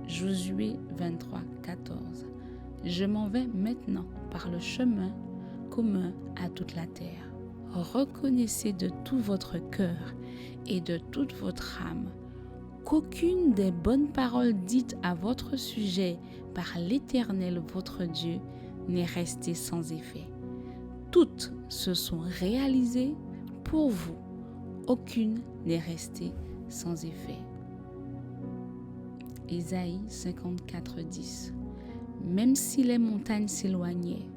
Josué 23, 14. Je m'en vais maintenant par le chemin commun à toute la terre. Reconnaissez de tout votre cœur et de toute votre âme qu'aucune des bonnes paroles dites à votre sujet par l'Éternel votre Dieu n'est restée sans effet. Toutes se sont réalisées pour vous. Aucune n'est restée sans effet. Ésaïe 54, 10. Même si les montagnes s'éloignaient,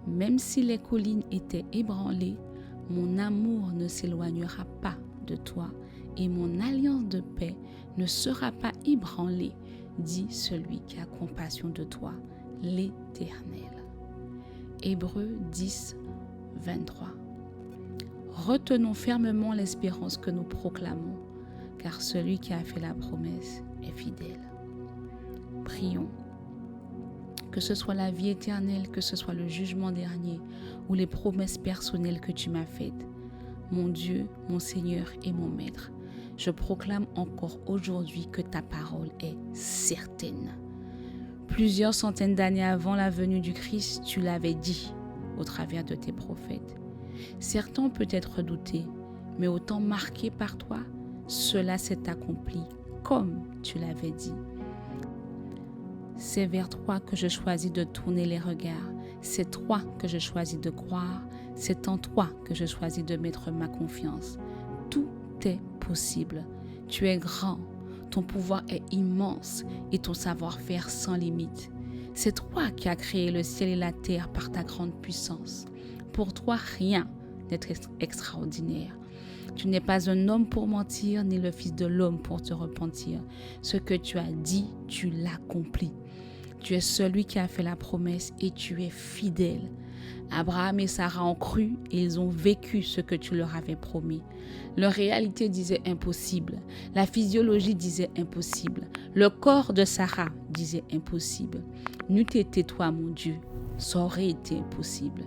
même si les collines étaient ébranlées, mon amour ne s'éloignera pas de toi et mon alliance de paix ne sera pas ébranlée, dit celui qui a compassion de toi, l'Éternel. Hébreux 10, 23. Retenons fermement l'espérance que nous proclamons, car celui qui a fait la promesse est fidèle. Prions. Que ce soit la vie éternelle, que ce soit le jugement dernier ou les promesses personnelles que tu m'as faites, mon Dieu, mon Seigneur et mon Maître, je proclame encore aujourd'hui que ta parole est certaine. Plusieurs centaines d'années avant la venue du Christ, tu l'avais dit au travers de tes prophètes. Certains ont peut-être douté, mais au temps marqué par toi, cela s'est accompli comme tu l'avais dit. C'est vers toi que je choisis de tourner les regards. C'est toi que je choisis de croire. C'est en toi que je choisis de mettre ma confiance. Tout est possible. Tu es grand. Ton pouvoir est immense et ton savoir-faire sans limite. C'est toi qui as créé le ciel et la terre par ta grande puissance. Pour toi, rien n'est extraordinaire. Tu n'es pas un homme pour mentir, ni le fils de l'homme pour te repentir. Ce que tu as dit, tu l'accomplis. Tu es celui qui a fait la promesse et tu es fidèle. Abraham et Sarah ont cru et ils ont vécu ce que tu leur avais promis. Leur réalité disait impossible. La physiologie disait impossible. Le corps de Sarah disait impossible. N'eût été toi, mon Dieu, ça aurait été impossible.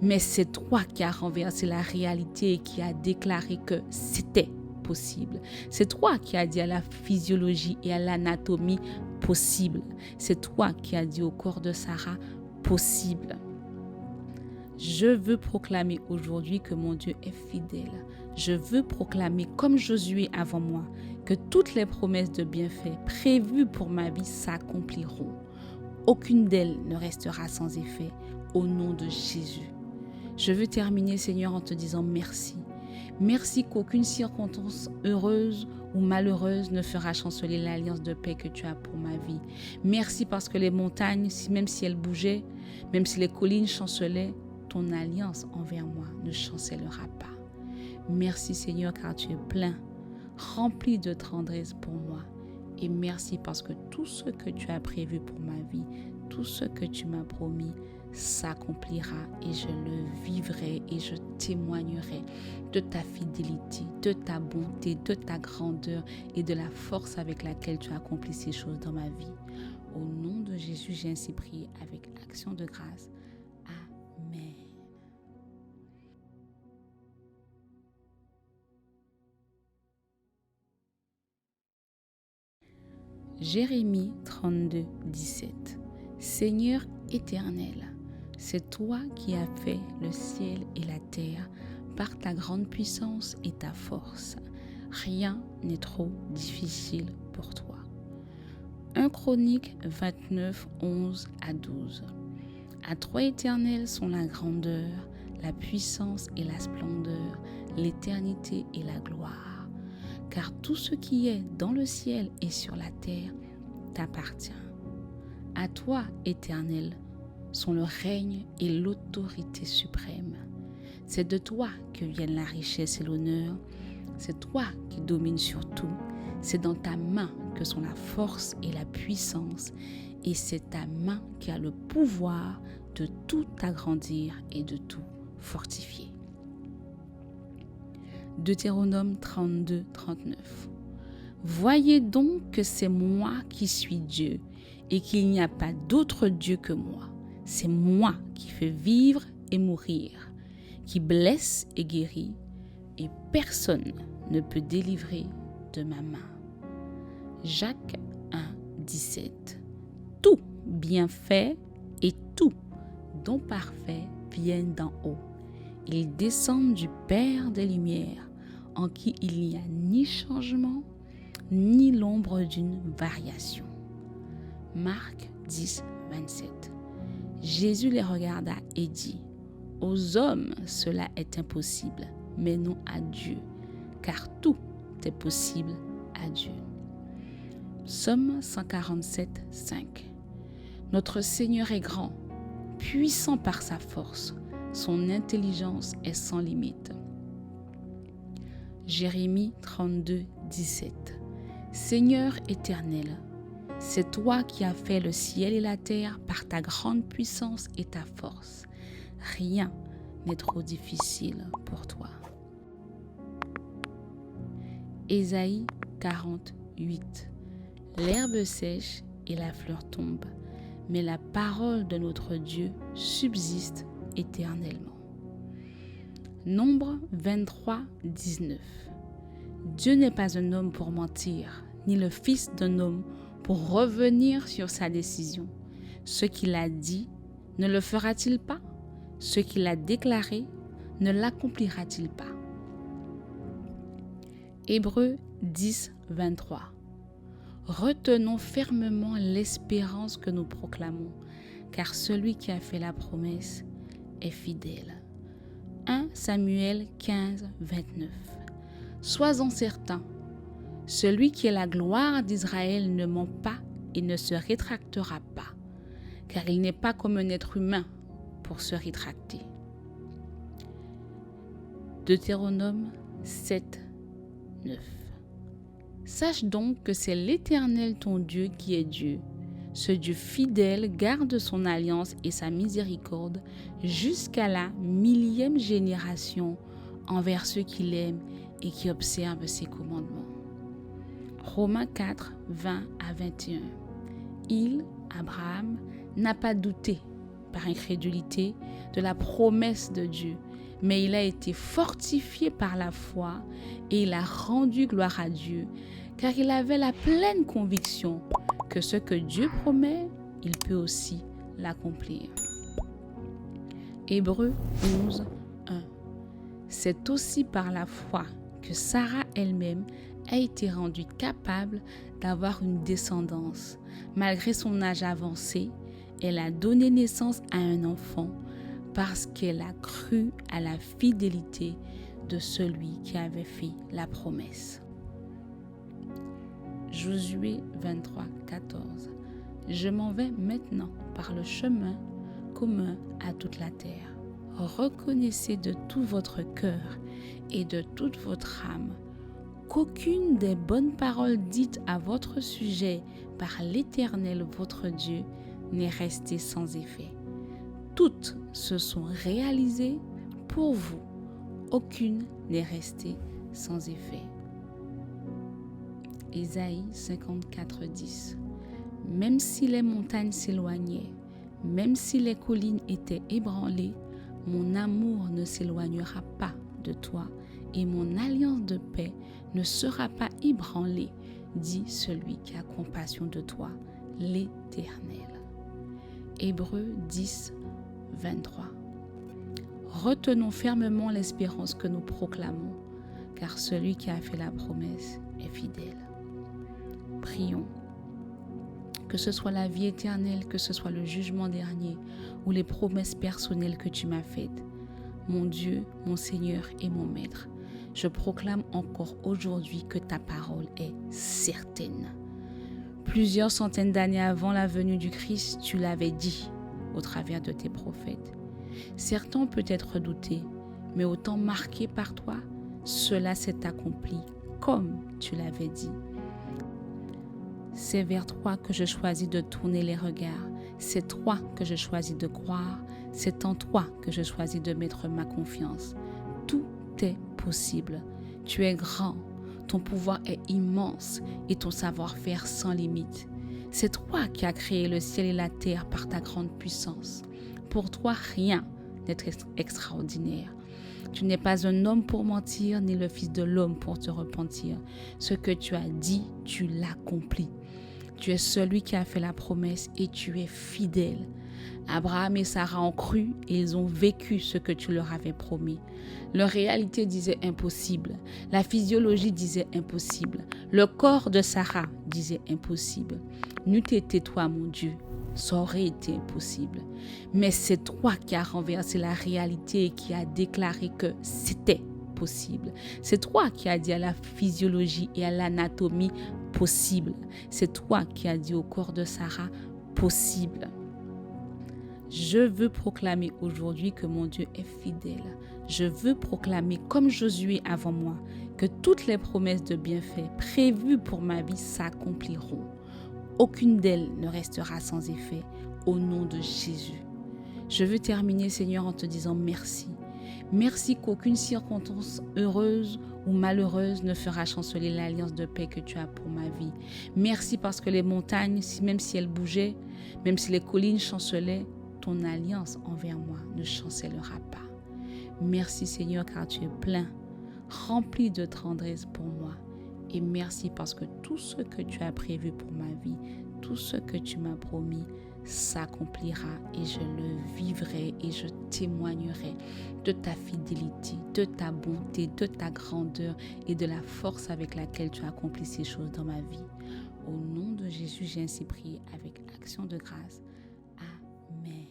Mais c'est toi qui as renversé la réalité et qui as déclaré que c'était possible. C'est toi qui as dit à la physiologie et à l'anatomie possible. C'est toi qui as dit au corps de Sarah possible. Je veux proclamer aujourd'hui que mon Dieu est fidèle. Je veux proclamer comme Josué avant moi que toutes les promesses de bienfaits prévues pour ma vie s'accompliront. Aucune d'elles ne restera sans effet au nom de Jésus. Je veux terminer, Seigneur, en te disant merci. Merci qu'aucune circonstance heureuse ou malheureuse ne fera chanceler l'alliance de paix que tu as pour ma vie. Merci parce que les montagnes, même si elles bougeaient, même si les collines chancelaient, ton alliance envers moi ne chancellera pas. Merci Seigneur car tu es plein, rempli de tendresse pour moi. Et merci parce que tout ce que tu as prévu pour ma vie, tout ce que tu m'as promis s'accomplira et je le vivrai et je témoignerai de ta fidélité, de ta bonté, de ta grandeur et de la force avec laquelle tu as accompli ces choses dans ma vie. Au nom de Jésus, j'ai ainsi prié avec action de grâce. Amen. Jérémie 32, 17. Seigneur éternel, C'est toi qui as fait le ciel et la terre par ta grande puissance et ta force. Rien n'est trop difficile pour toi. 1 Chroniques 29, 11 à 12. À toi, Éternel, sont la grandeur, la puissance et la splendeur, l'éternité et la gloire. Car tout ce qui est dans le ciel et sur la terre t'appartient. À toi, Éternel, sont le règne et l'autorité suprême. C'est de toi que viennent la richesse et l'honneur. C'est toi qui domines sur tout. C'est dans ta main que sont la force et la puissance. Et c'est ta main qui a le pouvoir de tout agrandir et de tout fortifier. Deutéronome 32, 39. Voyez donc que c'est moi qui suis Dieu et qu'il n'y a pas d'autre Dieu que moi. C'est moi qui fais vivre et mourir, qui blesse et guérit, et personne ne peut délivrer de ma main. Jacques 1, 17. Tout bienfait et tout don parfait viennent d'en haut. Ils descendent du Père des Lumières, en qui il n'y a ni changement, ni l'ombre d'une variation. Marc 10, 27. Jésus les regarda et dit, « Aux hommes, cela est impossible, mais non à Dieu, car tout est possible à Dieu. » Psaume 147, 5. Notre Seigneur est grand, puissant par sa force, son intelligence est sans limite. Jérémie 32, 17. Seigneur éternel, c'est toi qui as fait le ciel et la terre par ta grande puissance et ta force. Rien n'est trop difficile pour toi. Ésaïe 48. L'herbe sèche et la fleur tombe, mais la parole de notre Dieu subsiste éternellement. Nombre 23, 19. Dieu n'est pas un homme pour mentir, ni le fils d'un homme pour revenir sur sa décision. Ce qu'il a dit, ne le fera-t-il pas? Ce qu'il a déclaré, ne l'accomplira-t-il pas? Hébreux 10, 23. Retenons fermement l'espérance que nous proclamons, car celui qui a fait la promesse est fidèle. 1 Samuel 15, 29. Sois-en certain, celui qui est la gloire d'Israël ne ment pas et ne se rétractera pas, car il n'est pas comme un être humain pour se rétracter. Deutéronome 7, 9. Sache donc que c'est l'Éternel ton Dieu qui est Dieu. Ce Dieu fidèle garde son alliance et sa miséricorde jusqu'à la 1000e génération envers ceux qui l'aiment et qui observent ses commandements. Romains 4, 20 à 21. Il, Abraham, n'a pas douté par incrédulité de la promesse de Dieu, mais il a été fortifié par la foi et il a rendu gloire à Dieu, car il avait la pleine conviction que ce que Dieu promet, il peut aussi l'accomplir. Hébreux 11, 1. C'est aussi par la foi que Sarah elle-même a été rendue capable d'avoir une descendance. Malgré son âge avancé, elle a donné naissance à un enfant parce qu'elle a cru à la fidélité de celui qui avait fait la promesse. Josué 23, 14. Je m'en vais maintenant par le chemin commun à toute la terre. Reconnaissez de tout votre cœur et de toute votre âme qu'aucune des bonnes paroles dites à votre sujet par l'Éternel votre Dieu n'est restée sans effet. Toutes se sont réalisées pour vous. Aucune n'est restée sans effet. Ésaïe 54, 10. Même si les montagnes s'éloignaient, même si les collines étaient ébranlées, mon amour ne s'éloignera pas de toi et mon alliance de paix ne sera pas ébranlée, dit celui qui a compassion de toi, l'Éternel. Hébreux 10, 23. Retenons fermement l'espérance que nous proclamons, car celui qui a fait la promesse est fidèle. Prions. Que ce soit la vie éternelle, que ce soit le jugement dernier ou les promesses personnelles que tu m'as faites, mon Dieu, mon Seigneur et mon Maître, je proclame encore aujourd'hui que ta parole est certaine. Plusieurs centaines d'années avant la venue du Christ, tu l'avais dit au travers de tes prophètes. Certains ont peut-être douté, mais au temps marqué par toi, cela s'est accompli comme tu l'avais dit. C'est vers toi que je choisis de tourner les regards. C'est toi que je choisis de croire. C'est en toi que je choisis de mettre ma confiance. Tout est possible. Tu es grand. Ton pouvoir est immense et ton savoir-faire sans limite. C'est toi qui as créé le ciel et la terre par ta grande puissance. Pour toi, rien n'est extraordinaire. Tu n'es pas un homme pour mentir, ni le fils de l'homme pour te repentir. Ce que tu as dit, tu l'accomplis. Tu es celui qui a fait la promesse et tu es fidèle. Abraham et Sarah ont cru et ils ont vécu ce que tu leur avais promis. Leur réalité disait impossible. La physiologie disait impossible. Le corps de Sarah disait impossible. N'eût été toi, mon Dieu, ça aurait été impossible. Mais c'est toi qui as renversé la réalité et qui as déclaré que c'était possible. C'est toi qui as dit à la physiologie et à l'anatomie possible. C'est toi qui as dit au corps de Sarah possible. Je veux proclamer aujourd'hui que mon Dieu est fidèle. Je veux proclamer comme Josué avant moi que toutes les promesses de bienfaits prévues pour ma vie s'accompliront. Aucune d'elles ne restera sans effet au nom de Jésus. Je veux terminer, Seigneur, en te disant merci. Merci qu'aucune circonstance heureuse ou malheureuse ne fera chanceler l'alliance de paix que tu as pour ma vie. Merci parce que les montagnes, même si elles bougeaient, même si les collines chancelaient, ton alliance envers moi ne chancellera pas. Merci Seigneur car tu es plein, rempli de tendresse pour moi. Et merci parce que tout ce que tu as prévu pour ma vie, tout ce que tu m'as promis s'accomplira et je le vivrai et je témoignerai de ta fidélité, de ta bonté, de ta grandeur et de la force avec laquelle tu as accompli ces choses dans ma vie. Au nom de Jésus, j'ai ainsi prié avec action de grâce. Amen.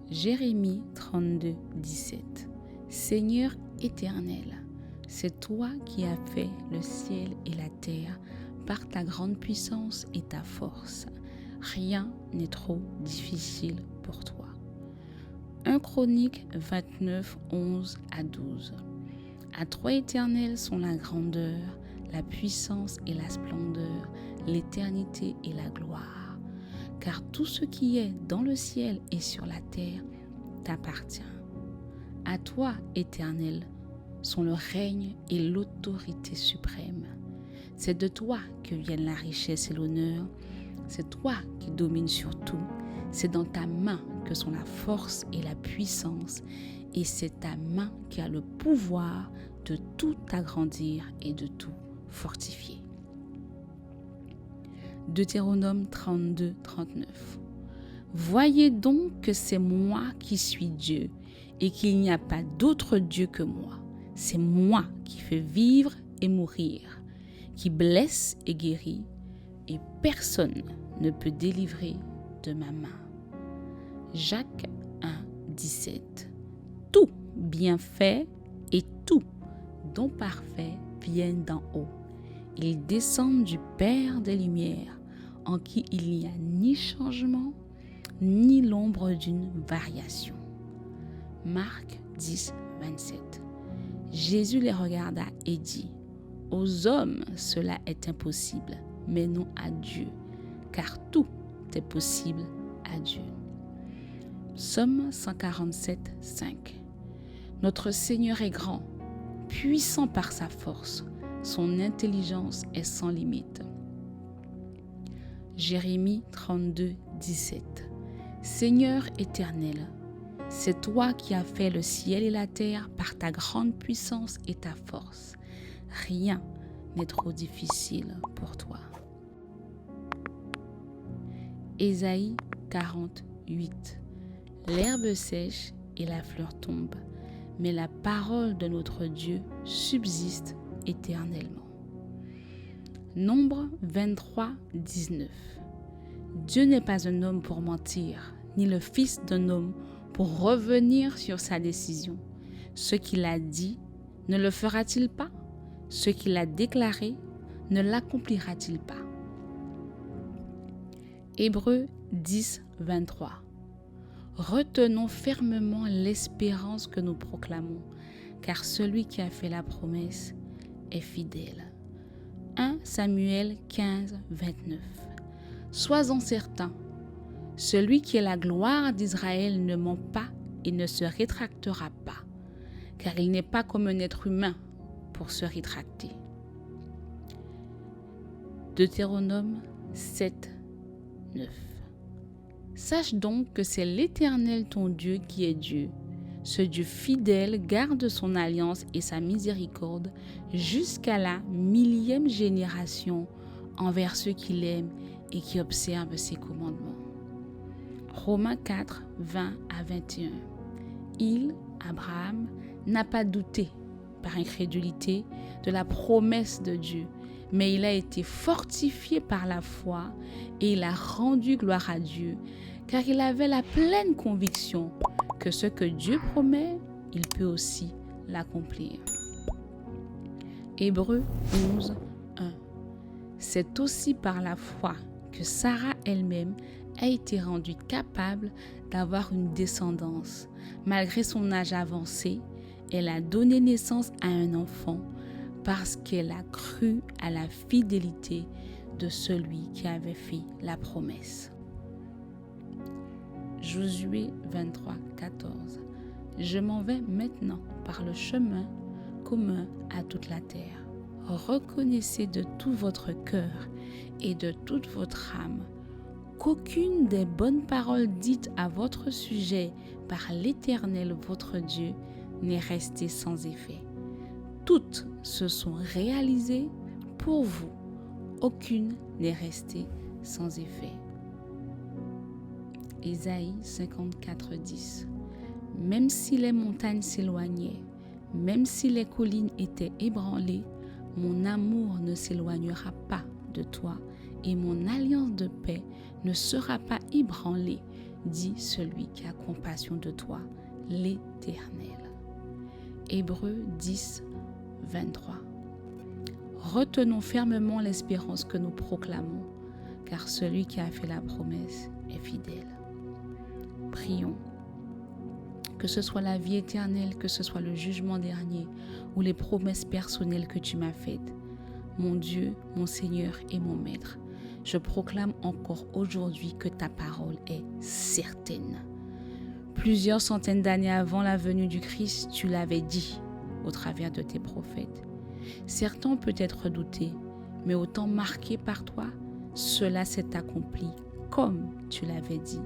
Jérémie 32, 17. Seigneur éternel, c'est toi qui as fait le ciel et la terre par ta grande puissance et ta force. Rien n'est trop difficile pour toi. 1 Chronique 29, 11 à 12. À toi éternel sont la grandeur, la puissance et la splendeur, l'éternité et la gloire. Car tout ce qui est dans le ciel et sur la terre t'appartient. À toi, Éternel, sont le règne et l'autorité suprême. C'est de toi que viennent la richesse et l'honneur. C'est toi qui domines sur tout. C'est dans ta main que sont la force et la puissance. Et c'est ta main qui a le pouvoir de tout agrandir et de tout fortifier. Deutéronome 32, 39. Voyez donc que c'est moi qui suis Dieu et qu'il n'y a pas d'autre Dieu que moi. C'est moi qui fais vivre et mourir, qui blesse et guérit, et personne ne peut délivrer de ma main. Jacques 1, 17. Tout bienfait et tout don parfait viennent d'en haut. Ils descendent du Père des Lumières, en qui il n'y a ni changement, ni l'ombre d'une variation. Marc 10, 27. Jésus les regarda et dit, « Aux hommes, cela est impossible, mais non à Dieu, car tout est possible à Dieu. » Psaume 147, 5. Notre Seigneur est grand, puissant par sa force. Son intelligence est sans limite. Jérémie 32, 17. Seigneur éternel, c'est toi qui as fait le ciel et la terre par ta grande puissance et ta force. Rien n'est trop difficile pour toi. Ésaïe 48. L'herbe sèche et la fleur tombe, mais la parole de notre Dieu subsiste éternellement. Nombre 23, 19. Dieu n'est pas un homme pour mentir, ni le fils d'un homme pour revenir sur sa décision. Ce qu'il a dit, ne le fera-t-il pas? Ce qu'il a déclaré, ne l'accomplira-t-il pas? Hébreux 10, 23. Retenons fermement l'espérance que nous proclamons, car celui qui a fait la promesse est fidèle. 1 Samuel 15, 29. Sois-en certain, celui qui est la gloire d'Israël ne ment pas et ne se rétractera pas, car il n'est pas comme un être humain pour se rétracter. Deutéronome 7, 9. Sache donc que c'est l'Éternel ton Dieu qui est Dieu. Ce Dieu fidèle garde son alliance et sa miséricorde jusqu'à la 1000e génération envers ceux qui l'aiment et qui observent ses commandements. Romains 4, 20 à 21. Il, Abraham, n'a pas douté par incrédulité de la promesse de Dieu, mais il a été fortifié par la foi et il a rendu gloire à Dieu, car il avait la pleine conviction que ce que Dieu promet, il peut aussi l'accomplir. Hébreux 11, 1. C'est aussi par la foi que Sarah elle-même a été rendue capable d'avoir une descendance. Malgré son âge avancé, elle a donné naissance à un enfant parce qu'elle a cru à la fidélité de celui qui avait fait la promesse. Josué 23, 14. Je m'en vais maintenant par le chemin commun à toute la terre. Reconnaissez de tout votre cœur et de toute votre âme qu'aucune des bonnes paroles dites à votre sujet par l'Éternel votre Dieu n'est restée sans effet. Toutes se sont réalisées pour vous. Aucune n'est restée sans effet. Ésaïe 54, 10. Même si les montagnes s'éloignaient, même si les collines étaient ébranlées, mon amour ne s'éloignera pas de toi et mon alliance de paix ne sera pas ébranlée, dit celui qui a compassion de toi, l'Éternel. Hébreux 10, 23. Retenons fermement l'espérance que nous proclamons, car celui qui a fait la promesse est fidèle. Prions. Que ce soit la vie éternelle, que ce soit le jugement dernier ou les promesses personnelles que tu m'as faites. Mon Dieu, mon Seigneur et mon Maître, je proclame encore aujourd'hui que ta parole est certaine. Plusieurs centaines d'années avant la venue du Christ, tu l'avais dit au travers de tes prophètes. Certains ont peut-être douté, mais au temps marqué par toi, cela s'est accompli comme tu l'avais dit.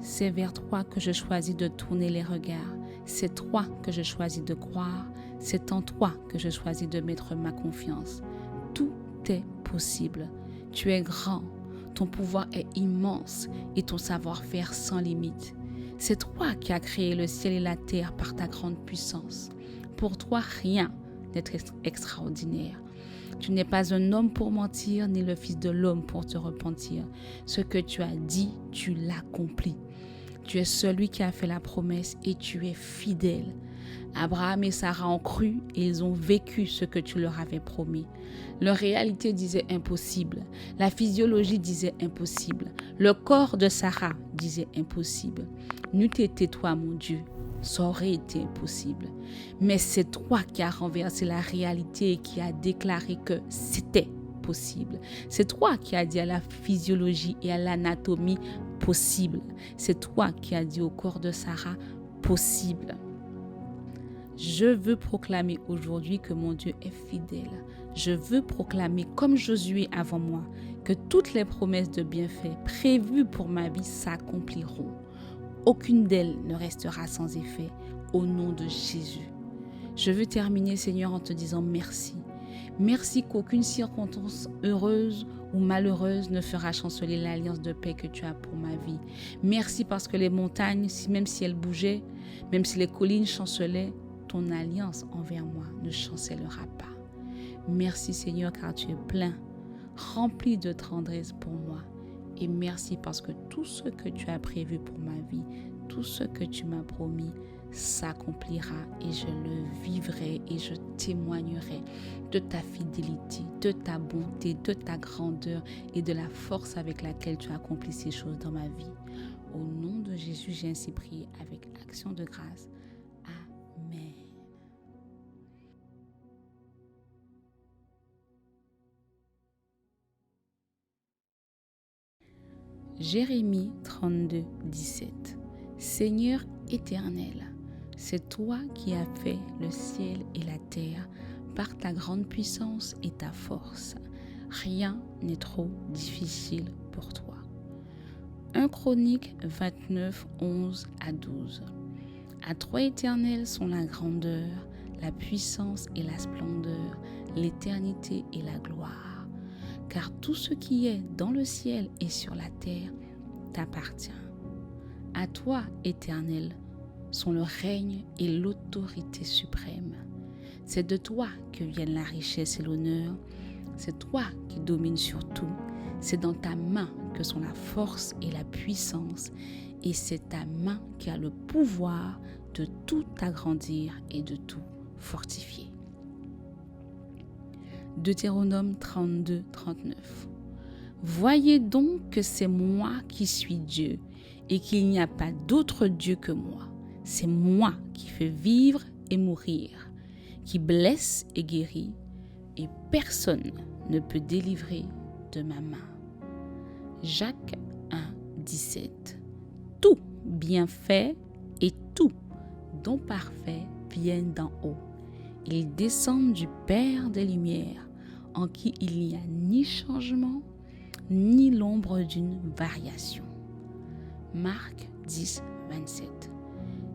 C'est vers toi que je choisis de tourner les regards. C'est toi que je choisis de croire. C'est en toi que je choisis de mettre ma confiance. Tout est possible. Tu es grand. Ton pouvoir est immense et ton savoir-faire sans limite. C'est toi qui as créé le ciel et la terre par ta grande puissance. Pour toi, rien n'est extraordinaire. Tu n'es pas un homme pour mentir, ni le fils de l'homme pour te repentir. Ce que tu as dit, tu l'accomplis. Tu es celui qui a fait la promesse et tu es fidèle. Abraham et Sarah ont cru et ils ont vécu ce que tu leur avais promis. Leur réalité disait impossible. La physiologie disait impossible. Le corps de Sarah disait impossible. N'eût été toi, mon Dieu, ça aurait été impossible. Mais c'est toi qui as renversé la réalité et qui as déclaré que c'était possible. C'est toi qui as dit à la physiologie et à l'anatomie possible. C'est toi qui as dit au corps de Sarah possible. Je veux proclamer aujourd'hui que mon Dieu est fidèle. Je veux proclamer comme Josué avant moi que toutes les promesses de bienfaits prévues pour ma vie s'accompliront. Aucune d'elles ne restera sans effet au nom de Jésus. Je veux terminer, Seigneur, en te disant merci. Merci qu'aucune circonstance heureuse ou malheureuse ne fera chanceler l'alliance de paix que tu as pour ma vie. Merci parce que les montagnes, même si elles bougeaient, même si les collines chancelaient, ton alliance envers moi ne chancellera pas. Merci Seigneur car tu es plein, rempli de tendresse pour moi. Et merci parce que tout ce que tu as prévu pour ma vie, tout ce que tu m'as promis, s'accomplira et je le vivrai et je témoignerai de ta fidélité, de ta bonté, de ta grandeur et de la force avec laquelle tu as accompli ces choses dans ma vie. Au nom de Jésus, j'ai ainsi prié avec action de grâce. Amen. Jérémie 32, 17. Seigneur éternel, c'est toi qui as fait le ciel et la terre par ta grande puissance et ta force. Rien n'est trop difficile pour toi. 1 Chroniques 29, 11 à 12. À toi éternel sont la grandeur, la puissance et la splendeur, l'éternité et la gloire. Car tout ce qui est dans le ciel et sur la terre t'appartient. À toi, Éternel, sont le règne et l'autorité suprême. C'est de toi que viennent la richesse et l'honneur. C'est toi qui domines sur tout. C'est dans ta main que sont la force et la puissance. Et c'est ta main qui a le pouvoir de tout agrandir et de tout fortifier. Deutéronome 32, 39. Voyez donc que c'est moi qui suis Dieu et qu'il n'y a pas d'autre Dieu que moi. C'est moi qui fais vivre et mourir, qui blesse et guérit, et personne ne peut délivrer de ma main. Jacques 1, 17. Tout bienfait et tout don parfait viennent d'en haut. Ils descendent du Père des Lumières, en qui il n'y a ni changement, ni l'ombre d'une variation. Marc 10, 27.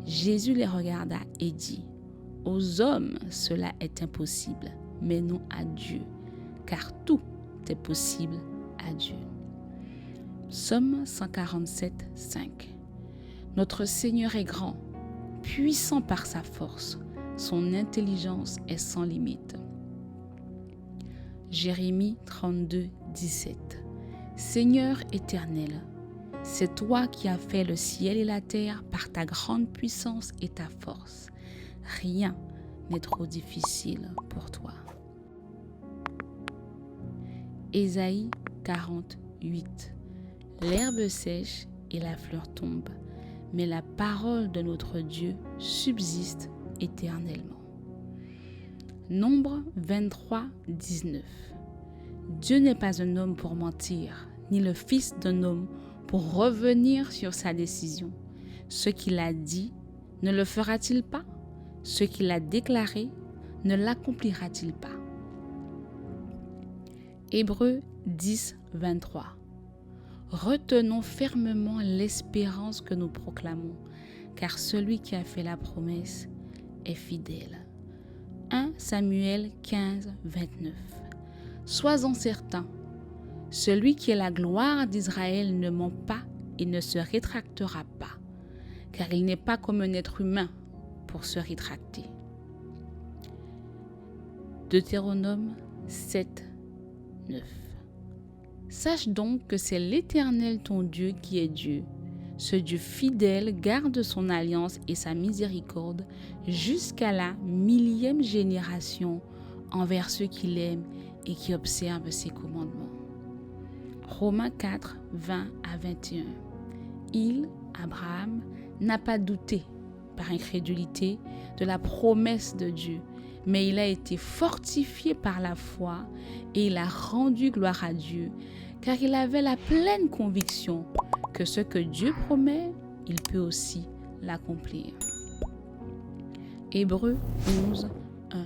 Jésus les regarda et dit, « Aux hommes cela est impossible, mais non à Dieu, car tout est possible à Dieu. » Psaume 147, 5. Notre Seigneur est grand, puissant par sa force, son intelligence est sans limite. Jérémie 32, 17. Seigneur éternel, c'est toi qui as fait le ciel et la terre par ta grande puissance et ta force. Rien n'est trop difficile pour toi. Ésaïe 48. L'herbe sèche et la fleur tombe, mais la parole de notre Dieu subsiste éternellement. Nombre 23, 19. Dieu n'est pas un homme pour mentir, ni le fils d'un homme pour revenir sur sa décision. Ce qu'il a dit, ne le fera-t-il pas? Ce qu'il a déclaré, ne l'accomplira-t-il pas? Hébreux 10, 23. Retenons fermement l'espérance que nous proclamons, car celui qui a fait la promesse est fidèle. 1 Samuel 15, 29. Sois-en certain, celui qui est la gloire d'Israël ne ment pas et ne se rétractera pas, car il n'est pas comme un être humain pour se rétracter. Deutéronome 7, 9. Sache donc que c'est l'Éternel ton Dieu qui est Dieu. Ce Dieu fidèle garde son alliance et sa miséricorde jusqu'à la 1000e génération envers ceux qui l'aiment et qui observent ses commandements. Romains 4, 20 à 21. Il, Abraham, n'a pas douté par incrédulité de la promesse de Dieu, mais il a été fortifié par la foi et il a rendu gloire à Dieu, car il avait la pleine conviction que ce que Dieu promet, il peut aussi l'accomplir. Hébreux 11, 1.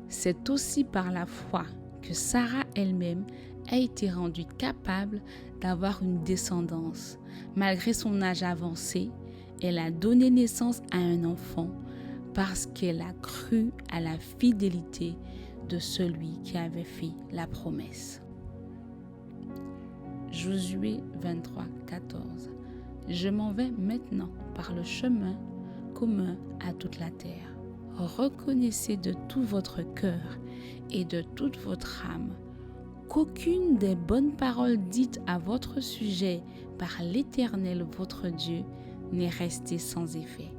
C'est aussi par la foi que Sarah elle-même a été rendue capable d'avoir une descendance. Malgré son âge avancé, elle a donné naissance à un enfant parce qu'elle a cru à la fidélité de celui qui avait fait la promesse. Josué 23, 14. Je m'en vais maintenant par le chemin commun à toute la terre. Reconnaissez de tout votre cœur et de toute votre âme qu'aucune des bonnes paroles dites à votre sujet par l'Éternel votre Dieu n'est restée sans effet.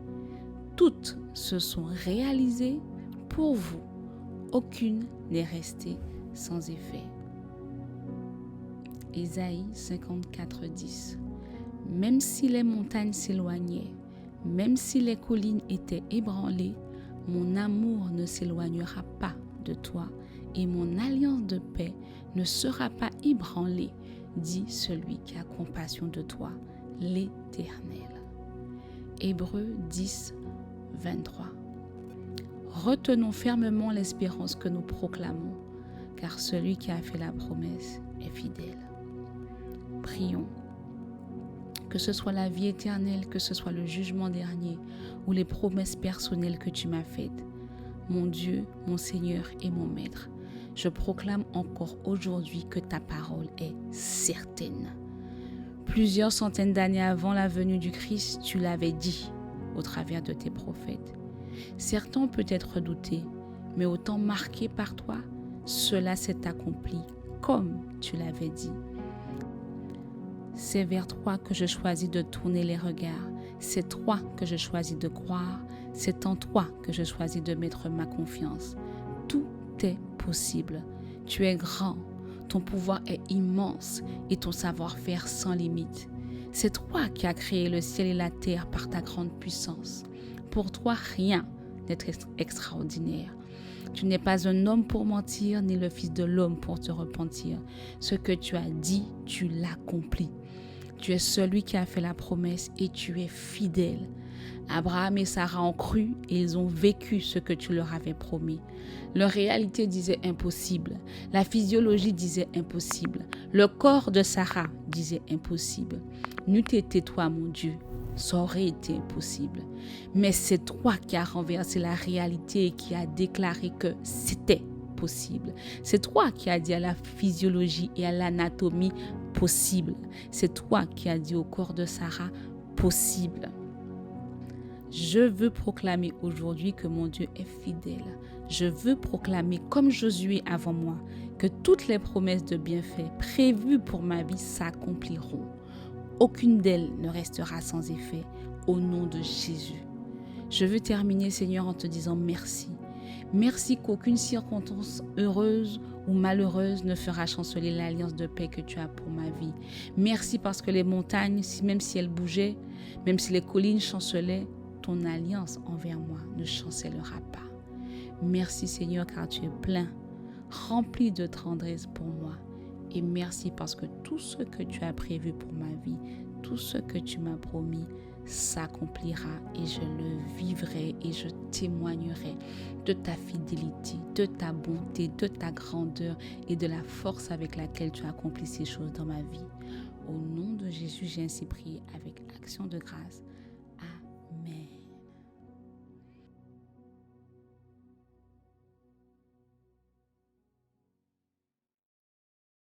Toutes se sont réalisées pour vous. Aucune n'est restée sans effet. Ésaïe 54, 10. Même si les montagnes s'éloignaient, même si les collines étaient ébranlées, mon amour ne s'éloignera pas de toi et mon alliance de paix ne sera pas ébranlée, dit celui qui a compassion de toi, l'Éternel. Hébreux 10, 23. Retenons fermement l'espérance que nous proclamons, car celui qui a fait la promesse est fidèle. Prions. Que ce soit la vie éternelle, que ce soit le jugement dernier ou les promesses personnelles que tu m'as faites. Mon Dieu, mon Seigneur et mon Maître, je proclame encore aujourd'hui que ta parole est certaine. Plusieurs centaines d'années avant la venue du Christ, tu l'avais dit au travers de tes prophètes. Certains ont peut-être douté, mais au temps marqué par toi, cela s'est accompli comme tu l'avais dit. C'est vers toi que je choisis de tourner les regards. C'est toi que je choisis de croire. C'est en toi que je choisis de mettre ma confiance. Tout est possible. Tu es grand. Ton pouvoir est immense et ton savoir-faire sans limite. C'est toi qui as créé le ciel et la terre par ta grande puissance. Pour toi, rien n'est extraordinaire. Tu n'es pas un homme pour mentir, ni le fils de l'homme pour te repentir. Ce que tu as dit, tu l'accomplis. Tu es celui qui a fait la promesse et tu es fidèle. Abraham et Sarah ont cru et ils ont vécu ce que tu leur avais promis. Leur réalité disait impossible. La physiologie disait impossible. Le corps de Sarah disait impossible. N'eût été toi, mon Dieu, ça aurait été impossible. Mais c'est toi qui as renversé la réalité et qui as déclaré que c'était possible. C'est toi qui as dit à la physiologie et à l'anatomie possible. C'est toi qui as dit au corps de Sarah possible. Je veux proclamer aujourd'hui que mon Dieu est fidèle. Je veux proclamer comme Josué avant moi que toutes les promesses de bienfaits prévues pour ma vie s'accompliront. Aucune d'elles ne restera sans effet au nom de Jésus. Je veux terminer, Seigneur, en te disant merci. Merci qu'aucune circonstance heureuse ou malheureuse ne fera chanceler l'alliance de paix que tu as pour ma vie. Merci parce que les montagnes, même si elles bougeaient, même si les collines chancelaient, ton alliance envers moi ne chancellera pas. Merci Seigneur car tu es plein, rempli de tendresse pour moi. Et merci parce que tout ce que tu as prévu pour ma vie, tout ce que tu m'as promis, s'accomplira et je le vivrai et je témoignerai de ta fidélité, de ta bonté, de ta grandeur et de la force avec laquelle tu as accompli ces choses dans ma vie. Au nom de Jésus, j'ai ainsi prié avec action de grâce.